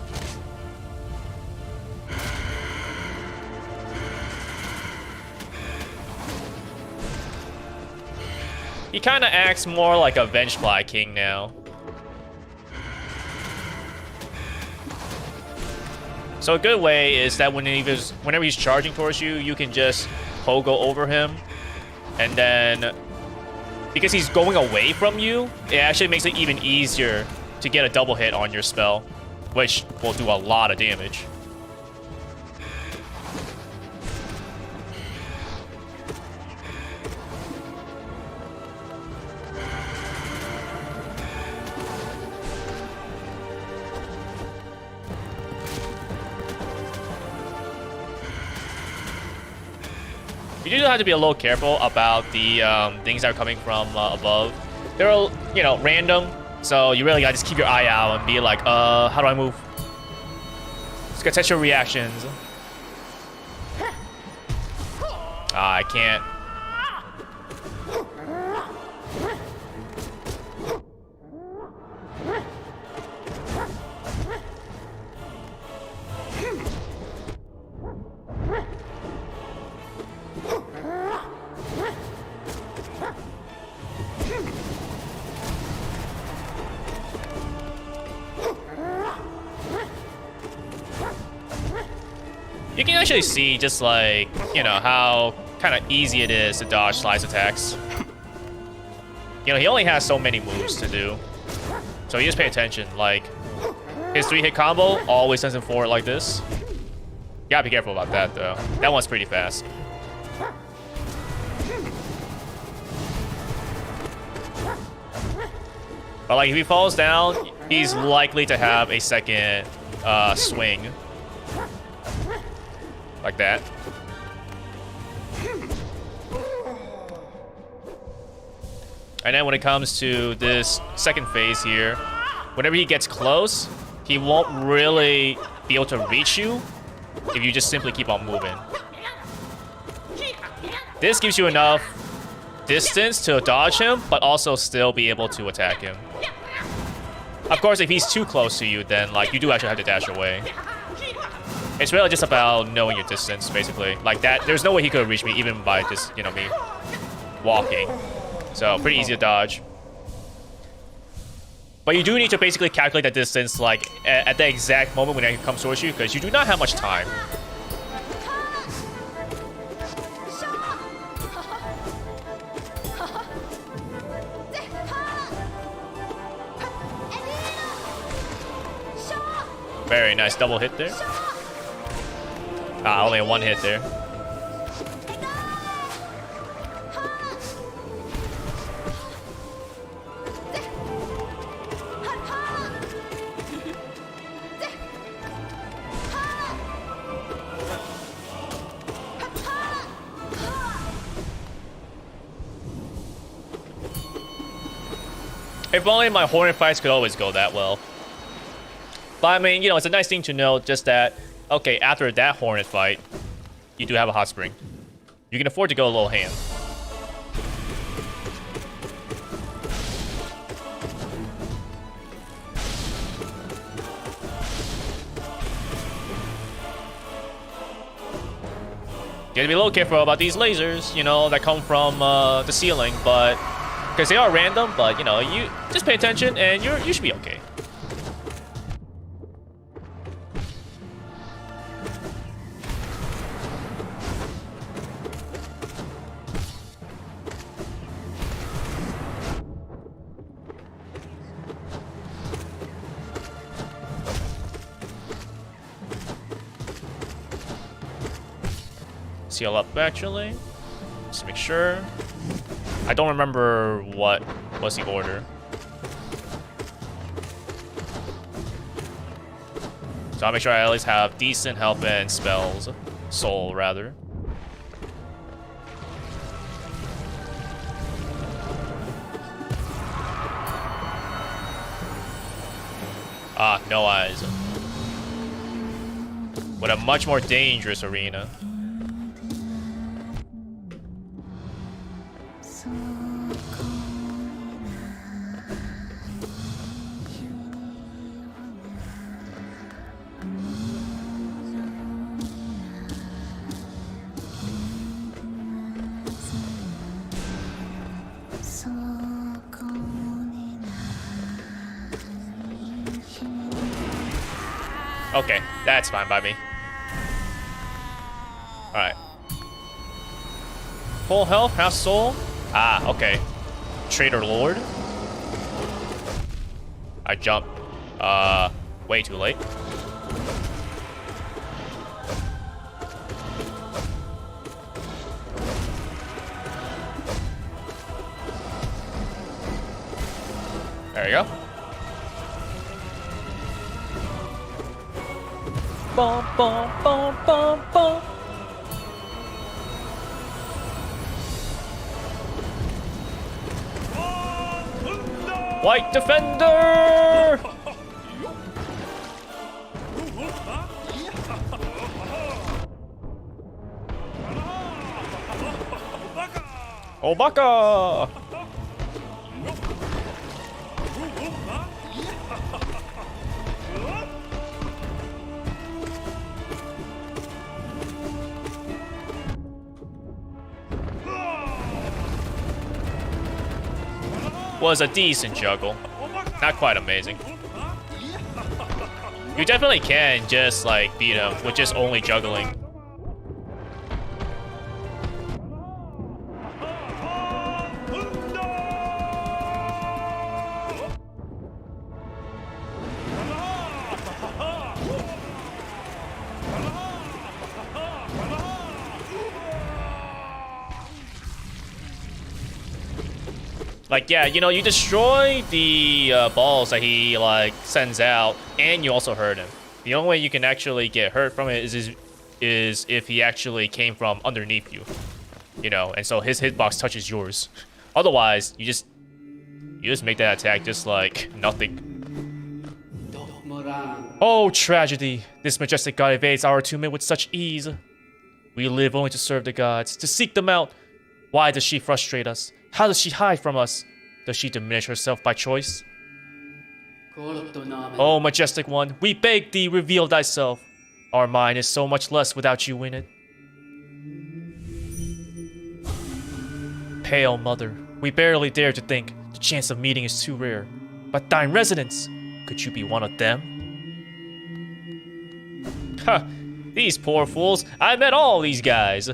He kind of acts more like a Vengefly King now. So a good way is that whenever he's charging towards you, you can just pogo over him. And then, because he's going away from you, it actually makes it even easier to get a double hit on your spell, which will do a lot of damage. You do have to be a little careful about the things that are coming from above. They're, you know, random, so you really gotta just keep your eye out and be like, how do I move? Just gotta test your reactions. I can't. You can actually see just like, you know, how kind of easy it is to dodge slice attacks. You know, he only has so many moves to do. So you just pay attention. Like, his 3-hit combo always sends him forward like this. Gotta be careful about that, though. That one's pretty fast. But, like, if he falls down, he's likely to have a second swing. Like that. And then when it comes to this second phase here, whenever he gets close, he won't really be able to reach you if you just simply keep on moving. This gives you enough distance to dodge him, but also still be able to attack him. Of course, if he's too close to you, then like you do actually have to dash away. It's really just about knowing your distance, basically. Like that, there's no way he could reach me even by just, you know, me walking. So pretty easy to dodge. But you do need to basically calculate that distance like at the exact moment when it comes towards you, because you do not have much time. Very nice double hit there. Ah, only a one hit there. If only my Hornet fights could always go that well. But I mean, you know, it's a nice thing to know just that, okay, after that Hornet fight, you do have a hot spring. You can afford to go a little ham. You gotta be a little careful about these lasers, you know, that come from the ceiling, but because they are random, but you know, you just pay attention and you should be okay. Seal up actually, just to make sure. I don't remember what was the order. So I'll make sure I at least have decent health and spells. Soul, rather. Ah, no eyes. But a much more dangerous arena. Okay, that's fine by me. Alright. Full health, half soul. Ah, okay. Traitor Lord. I jumped. Way too late. There you go. Bum, bum, bum, bum, bum. White Defender! Obaka! Was a decent juggle. Not quite amazing. You definitely can just like beat him with just only juggling. Like, yeah, you know, you destroy the balls that he, like, sends out, and you also hurt him. The only way you can actually get hurt from it is if he actually came from underneath you. You know, and so his hitbox touches yours. Otherwise, you just make that attack just like nothing. Oh, tragedy. This majestic god evades our attunement with such ease. We live only to serve the gods, to seek them out. Why does she frustrate us? How does she hide from us? Does she diminish herself by choice? Oh, majestic one, we beg thee, reveal thyself. Our mind is so much less without you in it. Pale mother, we barely dare to think. The chance of meeting is too rare. But thine residence, could you be one of them? Huh, these poor fools. I met all these guys.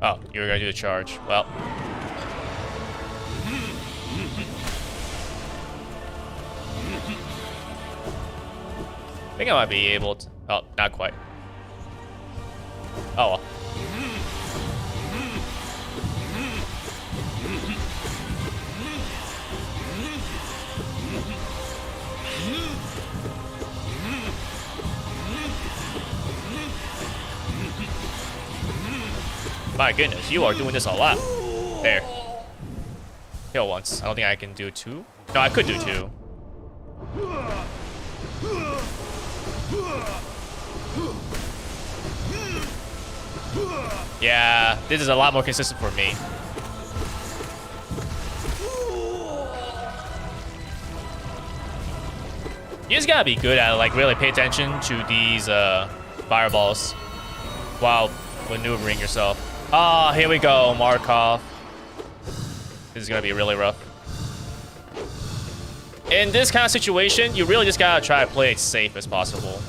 Oh, you were gonna do the charge. Well. I think I might be able to. Oh, not quite. Oh well. My goodness, you are doing this a lot. There. Kill once. I don't think I can do two. No, I could do two. Yeah, this is a lot more consistent for me. You just gotta be good at it, like really pay attention to these fireballs while maneuvering yourself. Ah, here we go, Markov. This is gonna be really rough. In this kind of situation, you really just gotta try to play it safe as possible.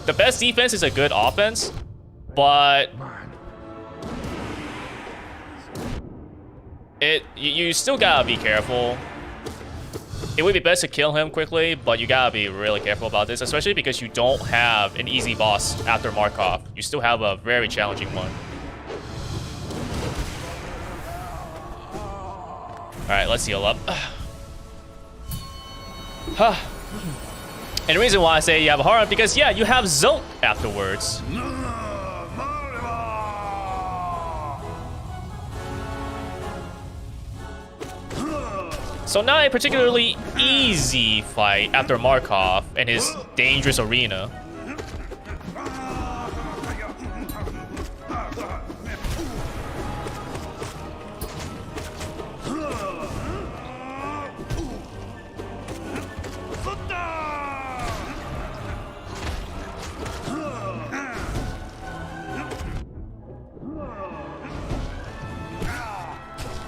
The best defense is a good offense, but you still gotta be careful. It would be best to kill him quickly, but you gotta be really careful about this, especially because you don't have an easy boss after Markov. You still have a very challenging one. Alright, let's heal up. And the reason why I say you have a hard on, because yeah, you have Zolt afterwards. So not a particularly easy fight after Markov and his dangerous arena.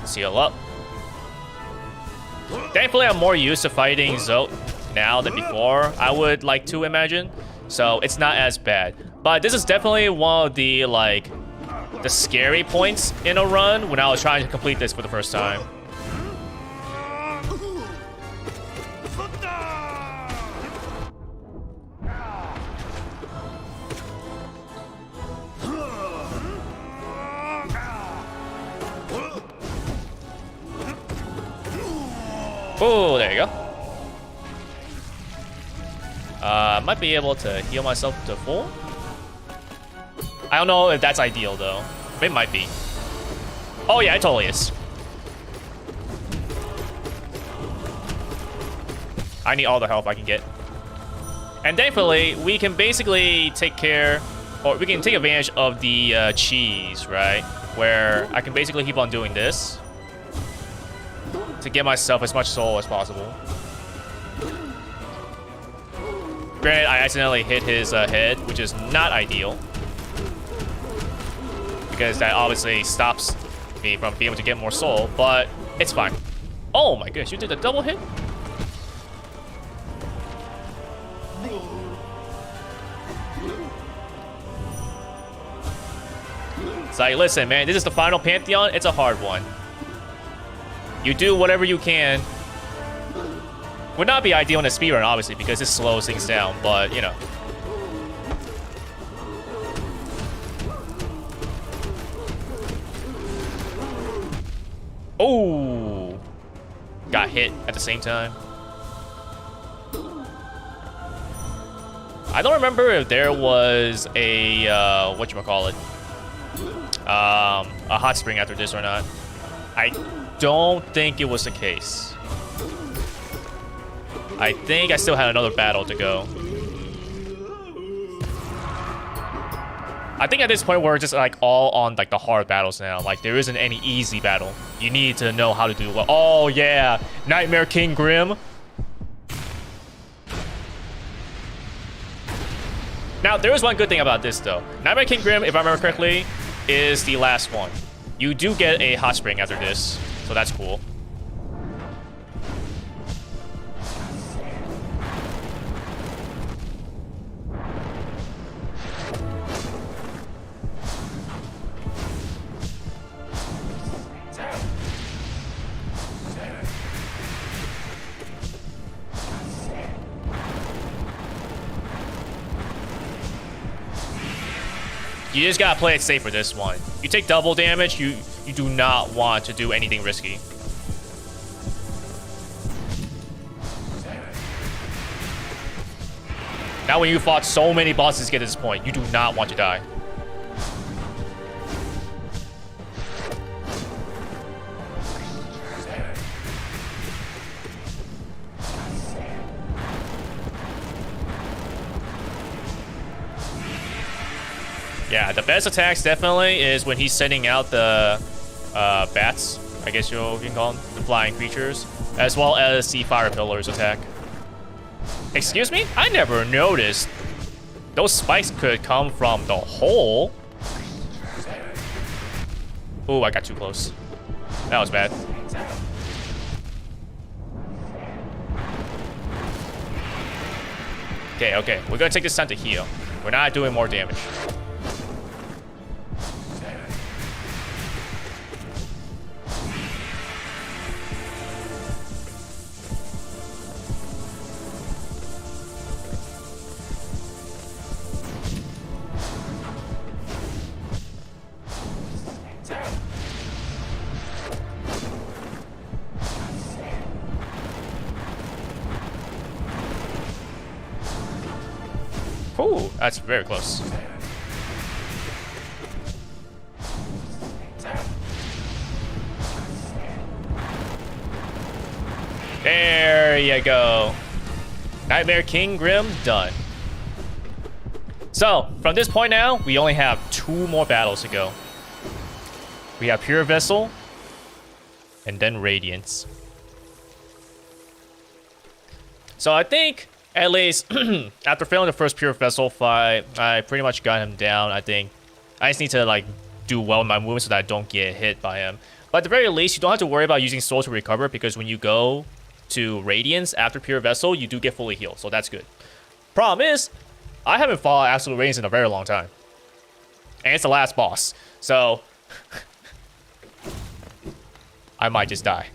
Seal up. Thankfully, I'm more used to fighting Zolt now than before, I would like to imagine. So it's not as bad. But this is definitely one of the, like, the scary points in a run when I was trying to complete this for the first time. Oh, there you go. Might be able to heal myself to full. I don't know if that's ideal, though. It might be. Oh, yeah, it totally is. I need all the help I can get. And thankfully, we can basically take care Or we can take advantage of the cheese, right? Where I can basically keep on doing this to get myself as much soul as possible. Granted, I accidentally hit his head, which is not ideal. Because that obviously stops me from being able to get more soul, but it's fine. Oh my gosh, you did a double hit? It's like, listen, man, this is the final Pantheon. It's a hard one. You do whatever you can. Would not be ideal in a speedrun, obviously, because it slows things down, but, you know. Oh! Got hit at the same time. I don't remember if there was a, whatchamacallit, a hot spring after this or not. I don't think it was the case. I think I still had another battle to go. I think at this point we're just like all on like the hard battles now. Like there isn't any easy battle. You need to know how to do well. Oh yeah, Nightmare King Grim. Now there is one good thing about this though. Nightmare King Grim, if I remember correctly, is the last one. You do get a hot spring after this, so that's cool. You just gotta play it safe for this one. You take double damage, you do not want to do anything risky. Now when you fought so many bosses to get to this point, you do not want to die. Yeah, the best attacks definitely is when he's sending out the bats, I guess you can call them, the flying creatures, as well as the fire pillars attack. Excuse me? I never noticed those spikes could come from the hole. Ooh, I got too close. That was bad. Okay, we're gonna take this time to heal. We're not doing more damage. Ooh, that's very close. There you go. Nightmare King Grim done. So, from this point now, we only have 2 more battles to go. We have Pure Vessel, and then Radiance. So I think, at least, after failing the first Pure Vessel fight, I pretty much got him down, I think. I just need to, like, do well in my movement so that I don't get hit by him. But at the very least, you don't have to worry about using Soul to recover, because when you go to Radiance after Pure Vessel, you do get fully healed, so that's good. Problem is, I haven't fought Absolute Radiance in a very long time. And it's the last boss, so I might just die.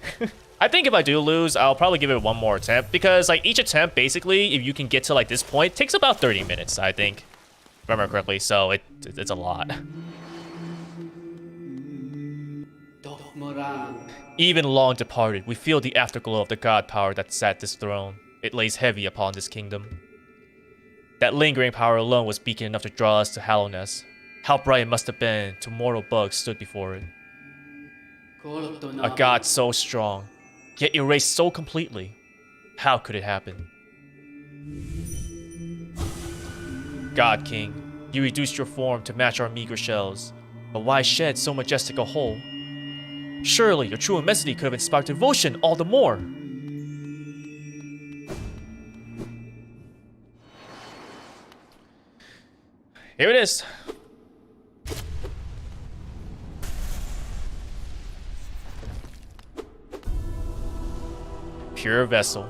I think if I do lose, I'll probably give it one more attempt, because like each attempt, basically, if you can get to like this point, takes about 30 minutes, I think, if I remember correctly, so it's a lot. Even long departed, we feel the afterglow of the god power that sat this throne. It lays heavy upon this kingdom. That lingering power alone was beacon enough to draw us to Hallowness. How bright it must have been to mortal bugs stood before it. A god so strong, yet erased so completely. How could it happen? God King, You reduced your form to match our meager shells. But why shed so majestic a whole? Surely your true immensity could have inspired devotion all the more. Here it is. Pure vessel.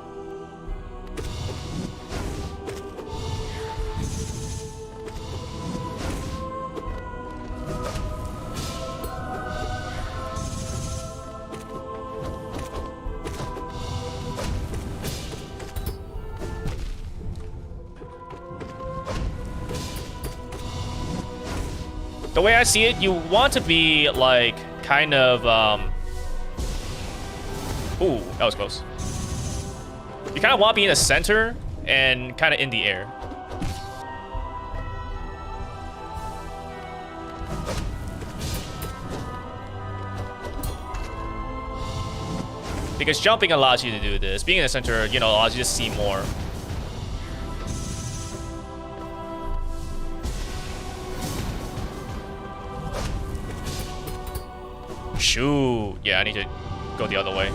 The way I see it, you want to be like kind of ooh, that was close. You kind of want to be in the center and kind of in the air. Because jumping allows you to do this. Being in the center, you know, allows you to see more. Shoot. Yeah, I need to go the other way.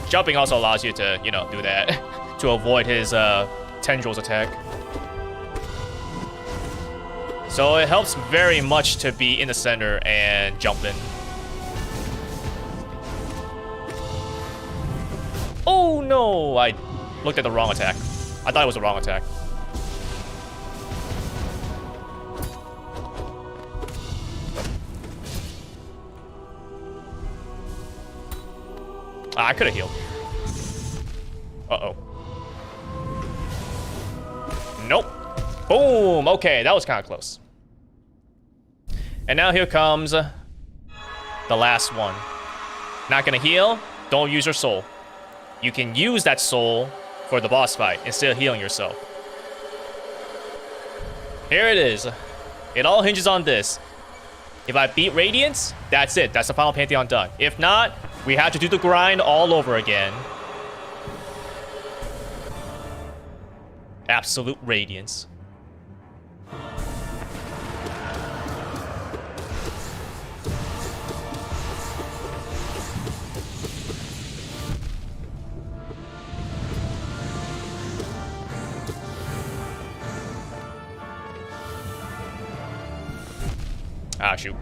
Jumping also allows you to, you know, do that to avoid his tendrils attack. So it helps very much to be in the center and jump in. Oh no! I looked at the wrong attack. I thought it was the wrong attack. I could have healed. Uh-oh. Nope. Boom! Okay, that was kind of close. And now here comes the last one. Not gonna heal. Don't use your soul. You can use that soul for the boss fight instead of healing yourself. Here it is. It all hinges on this. If I beat Radiance, that's it. That's the final Pantheon done. If not, we have to do the grind all over again. Absolute Radiance. Ah, shoot.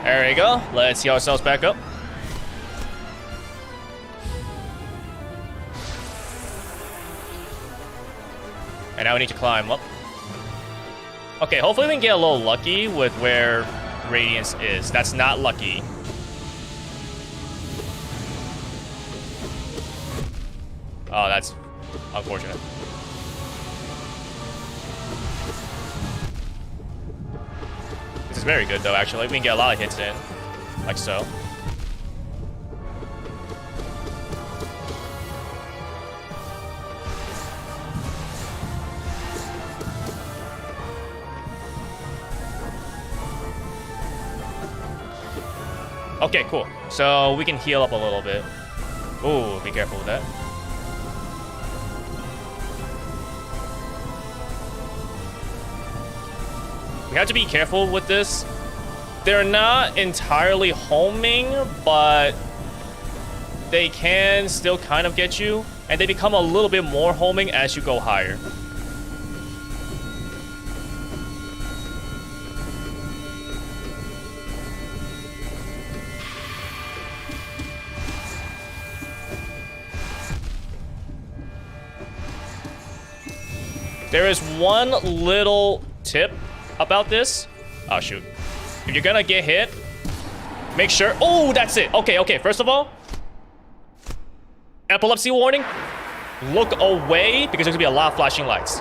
There we go. Let's heal ourselves back up. And now we need to climb up. Okay, hopefully we can get a little lucky with where Radiance is. That's not lucky. Oh, that's unfortunate. This is very good, though, actually. We can get a lot of hits in. Like so. Okay, cool. So we can heal up a little bit. Ooh, be careful with that. We have to be careful with this. They're not entirely homing, but they can still kind of get you, and they become a little bit more homing as you go higher. There is one little tip about this. Oh, shoot. If you're gonna get hit, make sure... Oh, that's it. Okay, okay. First of all, epilepsy warning. Look away, because there's gonna be a lot of flashing lights.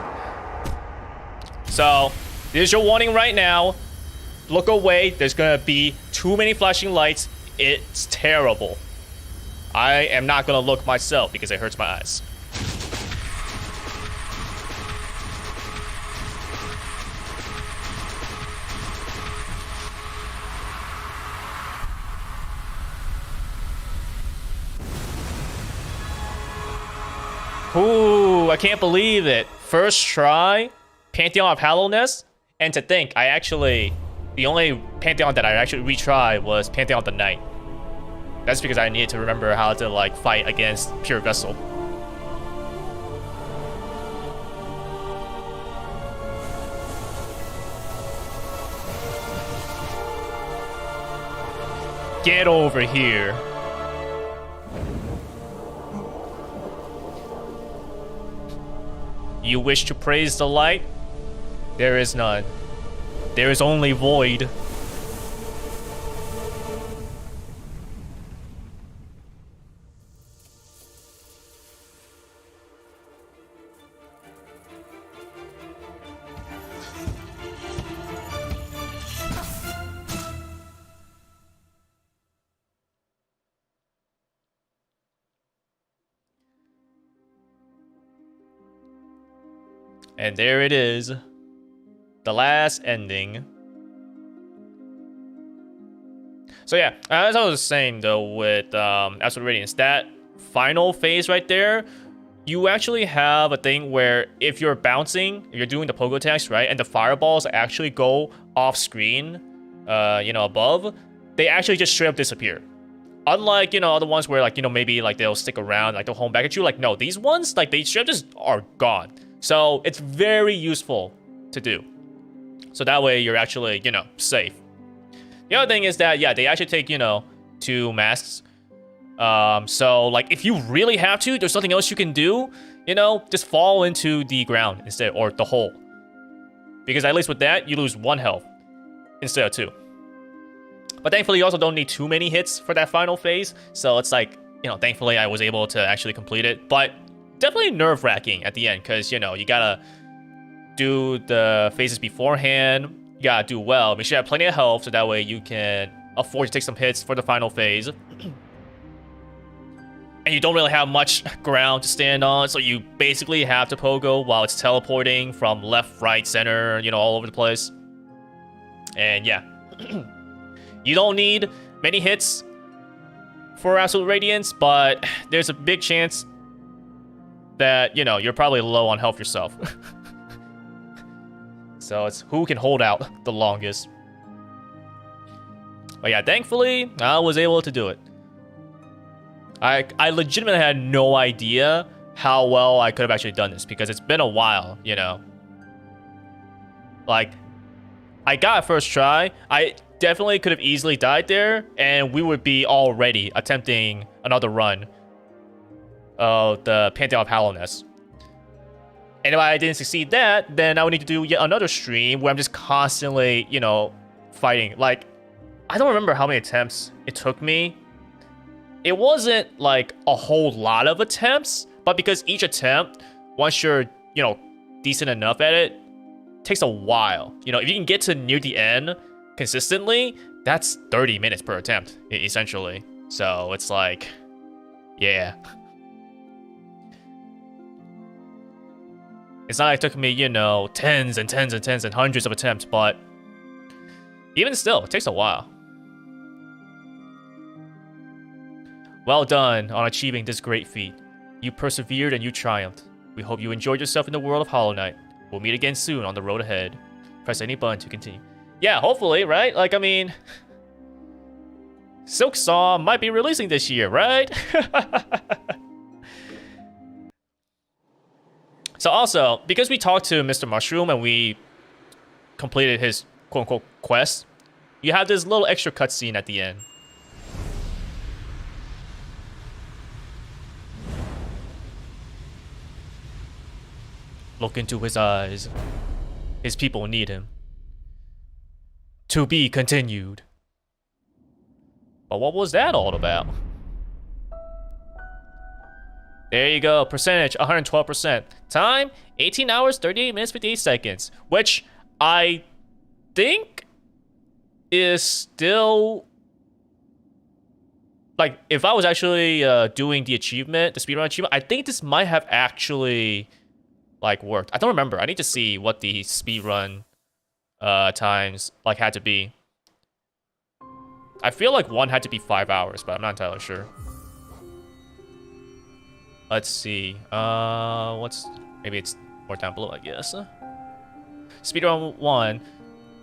So, There's your warning right now. Look away. There's gonna be too many flashing lights. It's terrible. I am not gonna look myself because it hurts my eyes. Ooh, I can't believe it. First try, Pantheon of Hallowness. And to think, the only Pantheon that I actually retried was Pantheon of the Night. That's because I needed to remember how to, like, fight against Pure Vessel. Get over here. You wish to praise the light? There is none. There is only void. And there it is. The last ending. So yeah, as I was saying though with Absolute Radiance, that final phase right there, you actually have a thing where if you're bouncing, if you're doing the pogo attacks, right, and the fireballs actually go off screen, above, they actually just straight up disappear. Unlike, other ones where, like, maybe, like, they'll stick around, like, they'll home back at you. Like, no, these ones, like, they straight up just are gone. So it's very useful to do. So that way you're actually, safe. The other thing is that, yeah, they actually take, 2 masks. So, like, if you really have to, there's nothing else you can do, just fall into the ground instead, or the hole. Because at least with that, you lose 1 health instead of 2. But thankfully, you also don't need too many hits for that final phase. So it's like, thankfully I was able to actually complete it. But definitely nerve-wracking at the end, because, you gotta do the phases beforehand. You gotta do well. Make sure you have plenty of health, so that way you can afford to take some hits for the final phase. And you don't really have much ground to stand on, so you basically have to pogo while it's teleporting from left, right, center, all over the place. And yeah. You don't need many hits for Absolute Radiance, but there's a big chance that, you're probably low on health yourself. So it's who can hold out the longest. But yeah, thankfully, I was able to do it. I legitimately had no idea how well I could have actually done this, because it's been a while, Like, I got a first try. I definitely could have easily died there, and we would be already attempting another run of the Pantheon of Hallowness. And if I didn't succeed that, then I would need to do yet another stream where I'm just constantly, fighting. Like, I don't remember how many attempts it took me. It wasn't, like, a whole lot of attempts, but because each attempt, once you're, decent enough at it, takes a while. If you can get to near the end consistently, that's 30 minutes per attempt, essentially. So it's like, yeah. It's not like it took me, tens and tens and tens and hundreds of attempts, but even still, it takes a while. Well done on achieving this great feat. You persevered and you triumphed. We hope you enjoyed yourself in the world of Hollow Knight. We'll meet again soon on the road ahead. Press any button to continue. Yeah, hopefully, right? Like, I mean, Silk Song might be releasing this year, right? So also, because we talked to Mr. Mushroom and we completed his quote-unquote quest, you have this little extra cutscene at the end. Look into his eyes. His people need him. To be continued. But what was that all about? There you go. Percentage, 112%. Time, 18 hours, 38 minutes, 58 seconds. Which, I think is still like if I was actually doing the achievement, the speedrun achievement, I think this might have actually like worked. I don't remember. I need to see what the speedrun times like had to be. I feel like one had to be 5 hours, but I'm not entirely sure. Let's see. What's maybe it's more down below, I guess. Speedrun 1.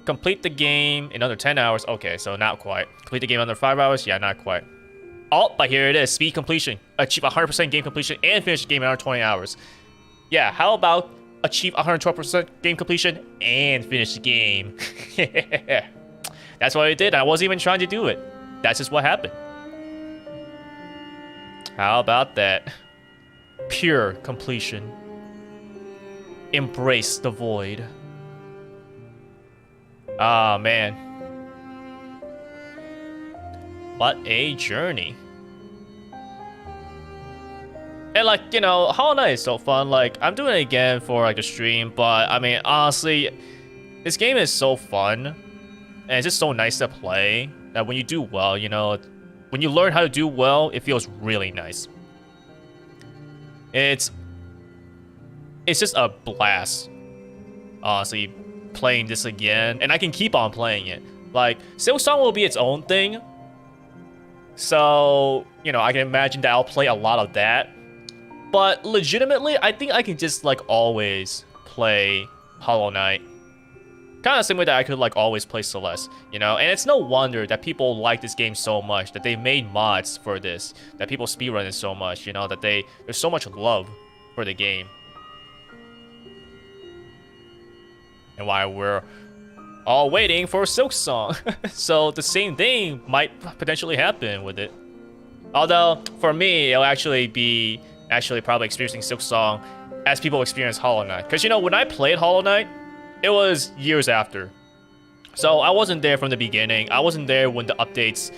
Complete the game in under 10 hours. Okay, so not quite. Complete the game under 5 hours? Yeah, not quite. Oh, but here it is. Speed completion. Achieve 100% game completion and finish the game in under 20 hours. Yeah, how about achieve 112% game completion and finish the game? That's what I did. I wasn't even trying to do it. That's just what happened. How about that? Pure completion. Embrace the void. Ah, man. What a journey. And like, you know, Hollow Knight is so fun. Like, I'm doing it again for like the stream, but I mean, honestly, this game is so fun. And it's just so nice to play that when you do well, you know, when you learn how to do well, it feels really nice. It's just a blast, honestly, playing this again, and I can keep on playing it. Like, Silksong will be its own thing, so, you know, I can imagine that I'll play a lot of that. But legitimately, I think I can just, like, always play Hollow Knight. Kind of the same way that I could, like, always play Celeste, you know? And it's no wonder that people like this game so much, that they made mods for this, that people speedrun it so much, you know? That there's so much love for the game. And while we're all waiting for Silksong. So the same thing might potentially happen with it. Although, for me, it'll actually be probably experiencing Silksong as people experience Hollow Knight. Because, you know, when I played Hollow Knight, it was years after. So I wasn't there from the beginning. I wasn't there when the updates,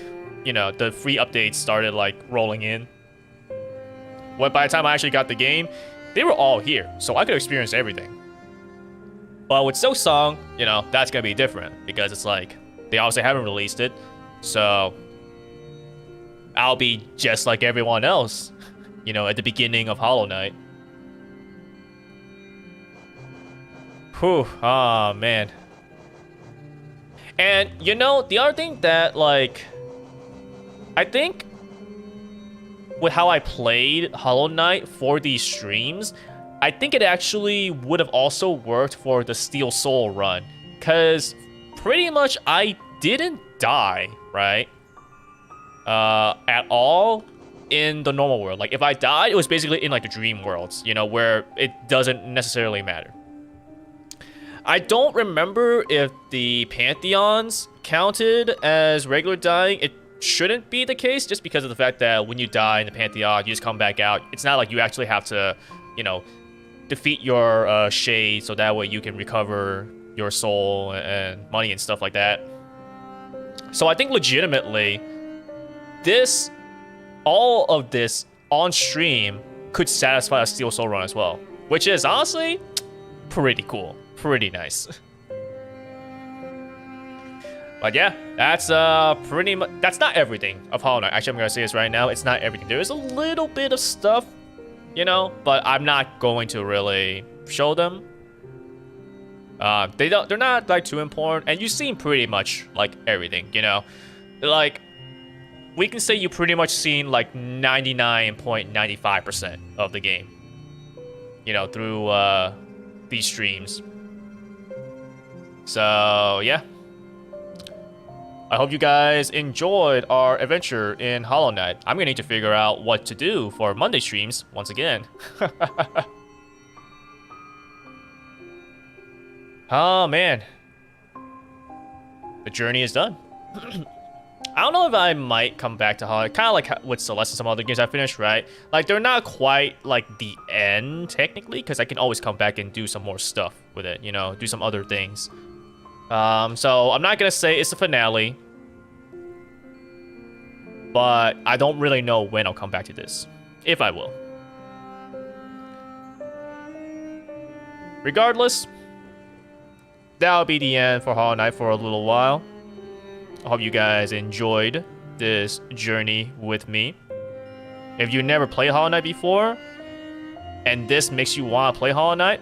you know, the free updates started, like, rolling in. But by the time I actually got the game, they were all here. So I could experience everything. But with Silksong, you know, that's gonna be different. Because it's like, they obviously haven't released it. So I'll be just like everyone else, you know, at the beginning of Hollow Knight. Whew, oh man. And, you know, the other thing that, like, I think with how I played Hollow Knight for these streams, I think it actually would have also worked for the Steel Soul run. Because pretty much I didn't die, right? At all in the normal world. Like, if I died, it was basically in, like, the dream worlds, you know, where it doesn't necessarily matter. I don't remember if the Pantheons counted as regular dying. It shouldn't be the case, just because of the fact that when you die in the Pantheon, you just come back out. It's not like you actually have to, you know, defeat your shade so that way you can recover your soul and money and stuff like that. So I think legitimately, all of this on stream could satisfy a Steel Soul run as well, which is honestly pretty cool. Pretty nice. But yeah, that's pretty much, that's not everything of Hollow Knight. Actually, I'm gonna say this right now, it's not everything. There is a little bit of stuff, you know, but I'm not going to really show them. They're not like too important, and you've seen pretty much like everything, you know. Like, we can say you pretty much seen like 99.95% of the game, you know, through these streams. So, yeah. I hope you guys enjoyed our adventure in Hollow Knight. I'm gonna need to figure out what to do for Monday streams once again. Oh, man. The journey is done. I don't know if I might come back to Hollow Knight. Kind of like with Celeste and some other games I finished, right? Like, they're not quite like the end, technically, because I can always come back and do some more stuff with it, you know, do some other things. So I'm not gonna say it's the finale, but I don't really know when I'll come back to this, if I will. Regardless, that'll be the end for Hollow Knight for a little while. I hope you guys enjoyed this journey with me. If you never played Hollow Knight before, and this makes you want to play Hollow Knight,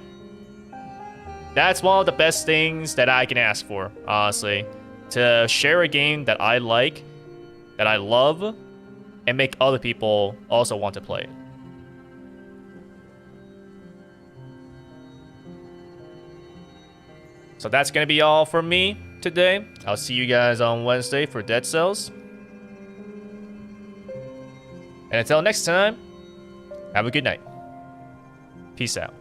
that's one of the best things that I can ask for, honestly. To share a game that I like, that I love, and make other people also want to play it. So that's going to be all from me today. I'll see you guys on Wednesday for Dead Cells. And until next time, have a good night. Peace out.